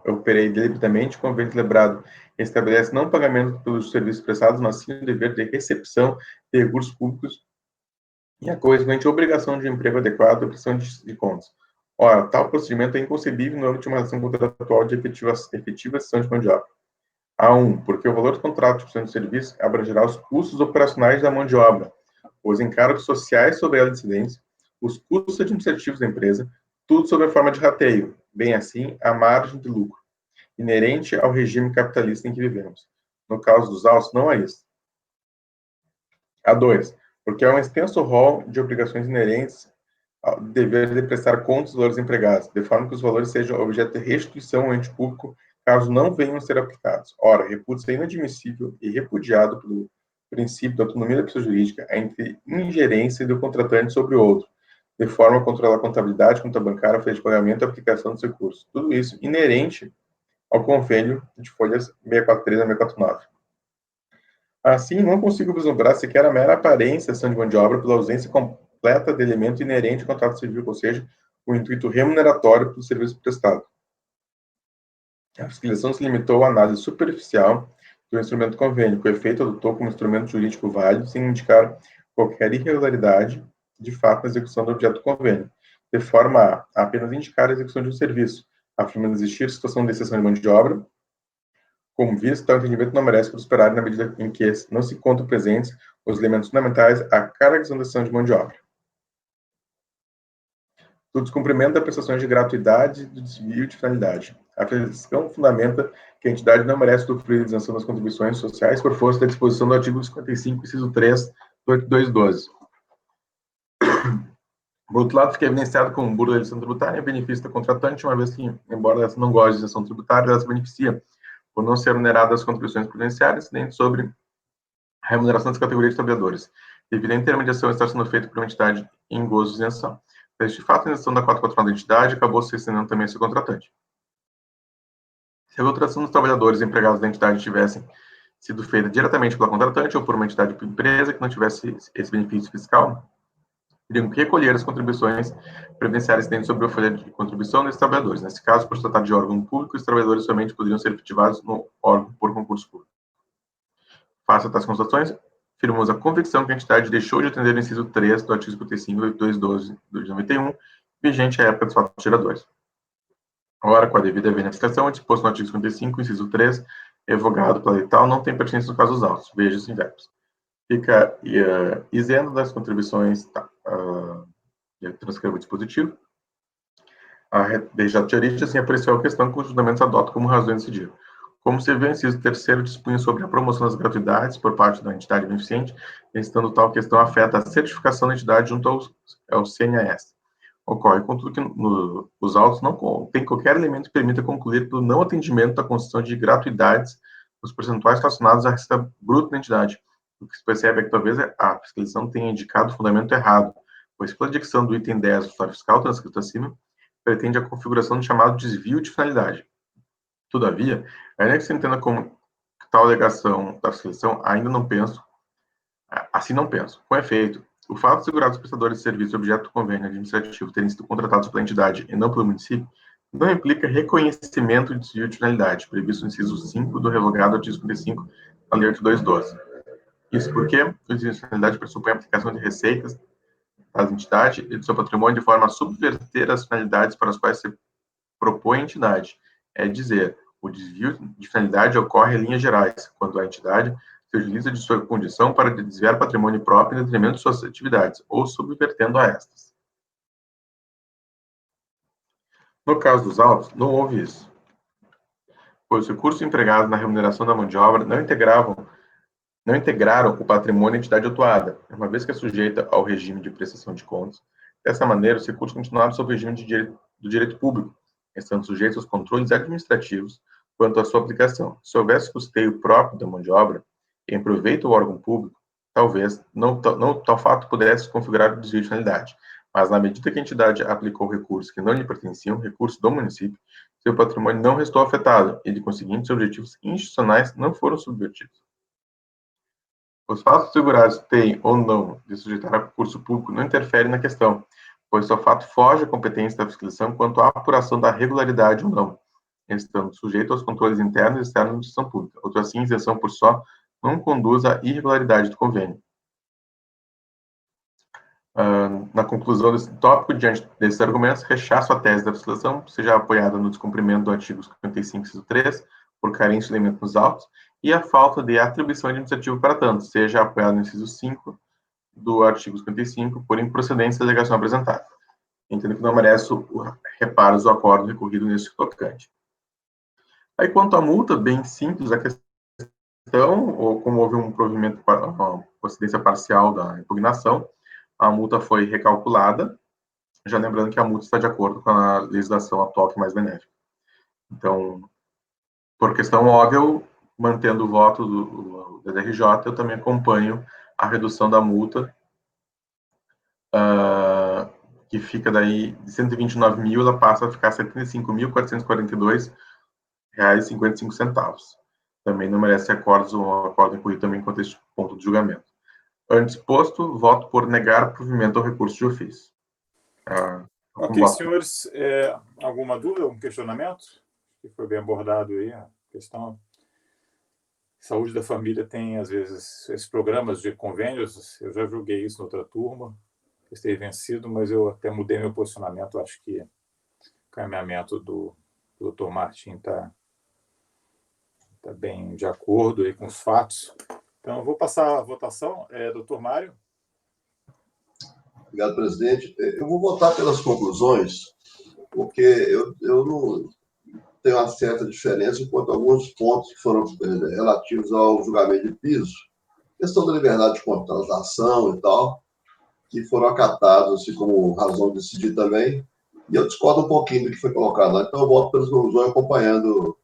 operei deliberadamente, convênio celebrado estabelece não pagamento pelos serviços prestados, mas sim o dever de recepção de recursos públicos e a consequente obrigação de um emprego adequado à prestação de contas. Ora, tal procedimento é inconcebível no âmbito de uma relação contratual de efetiva cessão de mão de obra. A1, porque o valor do contrato de prestação de serviço abrangerá os custos operacionais da mão de obra, os encargos sociais sobre ela incidentes, os custos administrativos da empresa, tudo sob a forma de rateio, bem assim, a margem de lucro, inerente ao regime capitalista em que vivemos. No caso dos autos, não há isso. A2, porque há um extenso rol de obrigações inerentes ao dever de prestar contas dos valores empregados, de forma que os valores sejam objeto de restituição ao ente público, caso não venham a ser aplicados. Ora, reputa-se inadmissível e repudiado pelo princípio da autonomia da pessoa jurídica a ingerência do contratante sobre o outro, de forma a controlar a contabilidade, conta bancária, folha de pagamento e a aplicação dos recursos. Tudo isso inerente ao convênio de folhas 643 a 649. Assim, não consigo vislumbrar sequer a mera aparência de ação de mão de obra pela ausência completa de elemento inerente ao contrato civil, ou seja, o intuito remuneratório pelo serviço prestado. A fiscalização se limitou à análise superficial do instrumento convênio, que o efeito adotou como instrumento jurídico válido, sem indicar qualquer irregularidade de fato, na execução do objeto do convênio, de forma a apenas indicar a execução de um serviço, afirmando existir situação de exceção de mão de obra, como visto, tal entendimento não merece prosperar na medida em que não se encontram presentes os elementos fundamentais à caracterização de mão de obra. Do descumprimento da prestação de gratuidade e do desvio de finalidade. A questão fundamenta que a entidade não merece usufruir da isenção das contribuições sociais por força da disposição do artigo 55, inciso 3 do 8212. Por outro lado, fica evidenciado como burla da isenção tributária em benefício da contratante, uma vez que, embora ela não goste de isenção tributária, ela se beneficia por não ser remunerada as contribuições previdenciárias, nem sobre a remuneração das categorias de trabalhadores, devido à intermediação estar sendo feita por uma entidade em gozo de isenção. Mas, de fato, a isenção da 449 da entidade acabou se estendendo também a seu contratante. Se a remuneração dos trabalhadores empregados da entidade tivessem sido feita diretamente pela contratante ou por uma entidade ou empresa que não tivesse esse benefício fiscal, teriam que recolher as contribuições previdenciárias dentro sobre a folha de contribuição desses trabalhadores. Nesse caso, por se tratar de órgão público, os trabalhadores somente poderiam ser efetivados no órgão por concurso público. Face a tais constatações, firmamos a convicção que a entidade deixou de atender o inciso 3 do artigo 55 e 212 de 91, vigente à época dos fatos geradores. Ora, com a devida verificação, é disposto no artigo 55, inciso 3, revogado pela lei tal, não tem pertinência nos casos autos. Veja-se inverso. Fica isento das contribuições, transcreva o dispositivo. A DJ de origem, assim, apreciou a questão que os fundamentos adotam como razão de decidir. Como se viu, o inciso 3º dispunha sobre a promoção das gratuidades por parte da entidade beneficente, estando tal questão afeta a certificação da entidade junto ao CNAS. Ocorre, contudo, que os autos não tem qualquer elemento que permita concluir pelo não atendimento da concessão de gratuidades nos percentuais relacionados à receita bruta da entidade. O que se percebe é que talvez a fiscalização tenha indicado o fundamento errado, pois pela dicção do item 10 do histórico fiscal, transcrito acima, pretende a configuração do chamado desvio de finalidade. Todavia, ainda que se entenda como tal alegação da fiscalização, ainda não penso, assim não penso. Com efeito, o fato de segurados prestadores de serviço objeto do convênio administrativo terem sido contratados pela entidade e não pelo município, não implica reconhecimento de desvio de finalidade, previsto no inciso 5 do revogado artigo 55 da Lei 8212. Isso porque o desvio de finalidade pressupõe a aplicação de receitas das entidades e do seu patrimônio de forma a subverter as finalidades para as quais se propõe a entidade. É dizer, o desvio de finalidade ocorre em linhas gerais, quando a entidade se utiliza de sua condição para desviar patrimônio próprio em detrimento de suas atividades, ou subvertendo a estas. No caso dos autos, não houve isso, pois os recursos empregados na remuneração da mão de obra não integraram o patrimônio da entidade autuada, uma vez que é sujeita ao regime de prestação de contas. Dessa maneira, os recursos continuaram sob o regime do direito público, estando sujeitos aos controles administrativos quanto à sua aplicação. Se houvesse custeio próprio da mão de obra, em proveito ao órgão público, talvez tal fato pudesse configurar o desvio de finalidade, mas na medida que a entidade aplicou recursos que não lhe pertenciam, recursos do município, seu patrimônio não restou afetado e, de conseguinte, seus objetivos institucionais não foram subvertidos. Os fatos segurados têm ou não de sujeitar a concurso público não interferem na questão, pois seu fato foge à competência da fiscalização quanto à apuração da regularidade ou não, estando sujeito aos controles internos e externos da administração pública. Outra assim, isenção por só não conduz à irregularidade do convênio. Na conclusão desse tópico, diante desses argumentos, rechaço a tese da fiscalização, seja apoiada no descumprimento do artigo 55, inciso 3, por carência de elementos nos autos, e a falta de atribuição administrativa para tanto, seja apoiada no inciso 5 do artigo 55, por improcedência da alegação apresentada. Entendo que não merece reparos o acordo recorrido nesse tocante. Aí, quanto à multa, bem simples a questão, ou como houve um provimento, uma procedência parcial da impugnação, a multa foi recalculada, já lembrando que a multa está de acordo com a legislação atual, que é mais benéfica. Então, por questão óbvia, mantendo o voto do DRJ, eu também acompanho a redução da multa, que fica daí de 129 mil, ela passa a ficar R$ 75.442,55. Também não merece acordos, um acordo incluído também quanto a este ponto de julgamento. Antes posto, voto por negar provimento ao recurso de ofício. Ok, senhores, alguma dúvida, algum questionamento? Que foi bem abordado aí, a questão. Saúde da família tem, às vezes, esses programas de convênios, eu já julguei isso na outra turma, esteja vencido, mas eu até mudei meu posicionamento. Acho que o caminhamento do Dr. Martim está bem de acordo aí com os fatos. Então, eu vou passar a votação. Dr. Mário? Obrigado, presidente. Eu vou votar pelas conclusões, porque eu não tenho uma certa diferença quanto a alguns pontos que foram relativos ao julgamento de piso, questão da liberdade de contratação e tal, que foram acatados assim como razão de decidir também, e eu discordo um pouquinho do que foi colocado lá. Então, eu voto pelas conclusões acompanhando,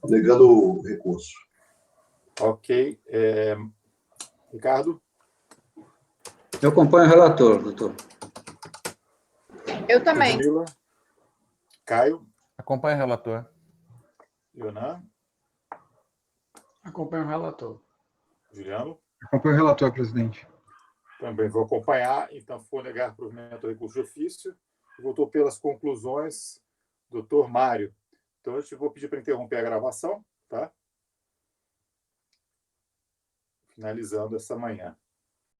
negando o recurso. Ok. Ricardo? Eu acompanho o relator, doutor. Eu também. Ludmila? Caio? Acompanha o relator. Leonan? Acompanho o relator. Juliano? Acompanho o relator, presidente. Também vou acompanhar. Então, for negar provimento do recurso de ofício. Votou pelas conclusões, doutor Mário. Então, eu vou pedir para interromper a gravação, tá? Finalizando essa manhã.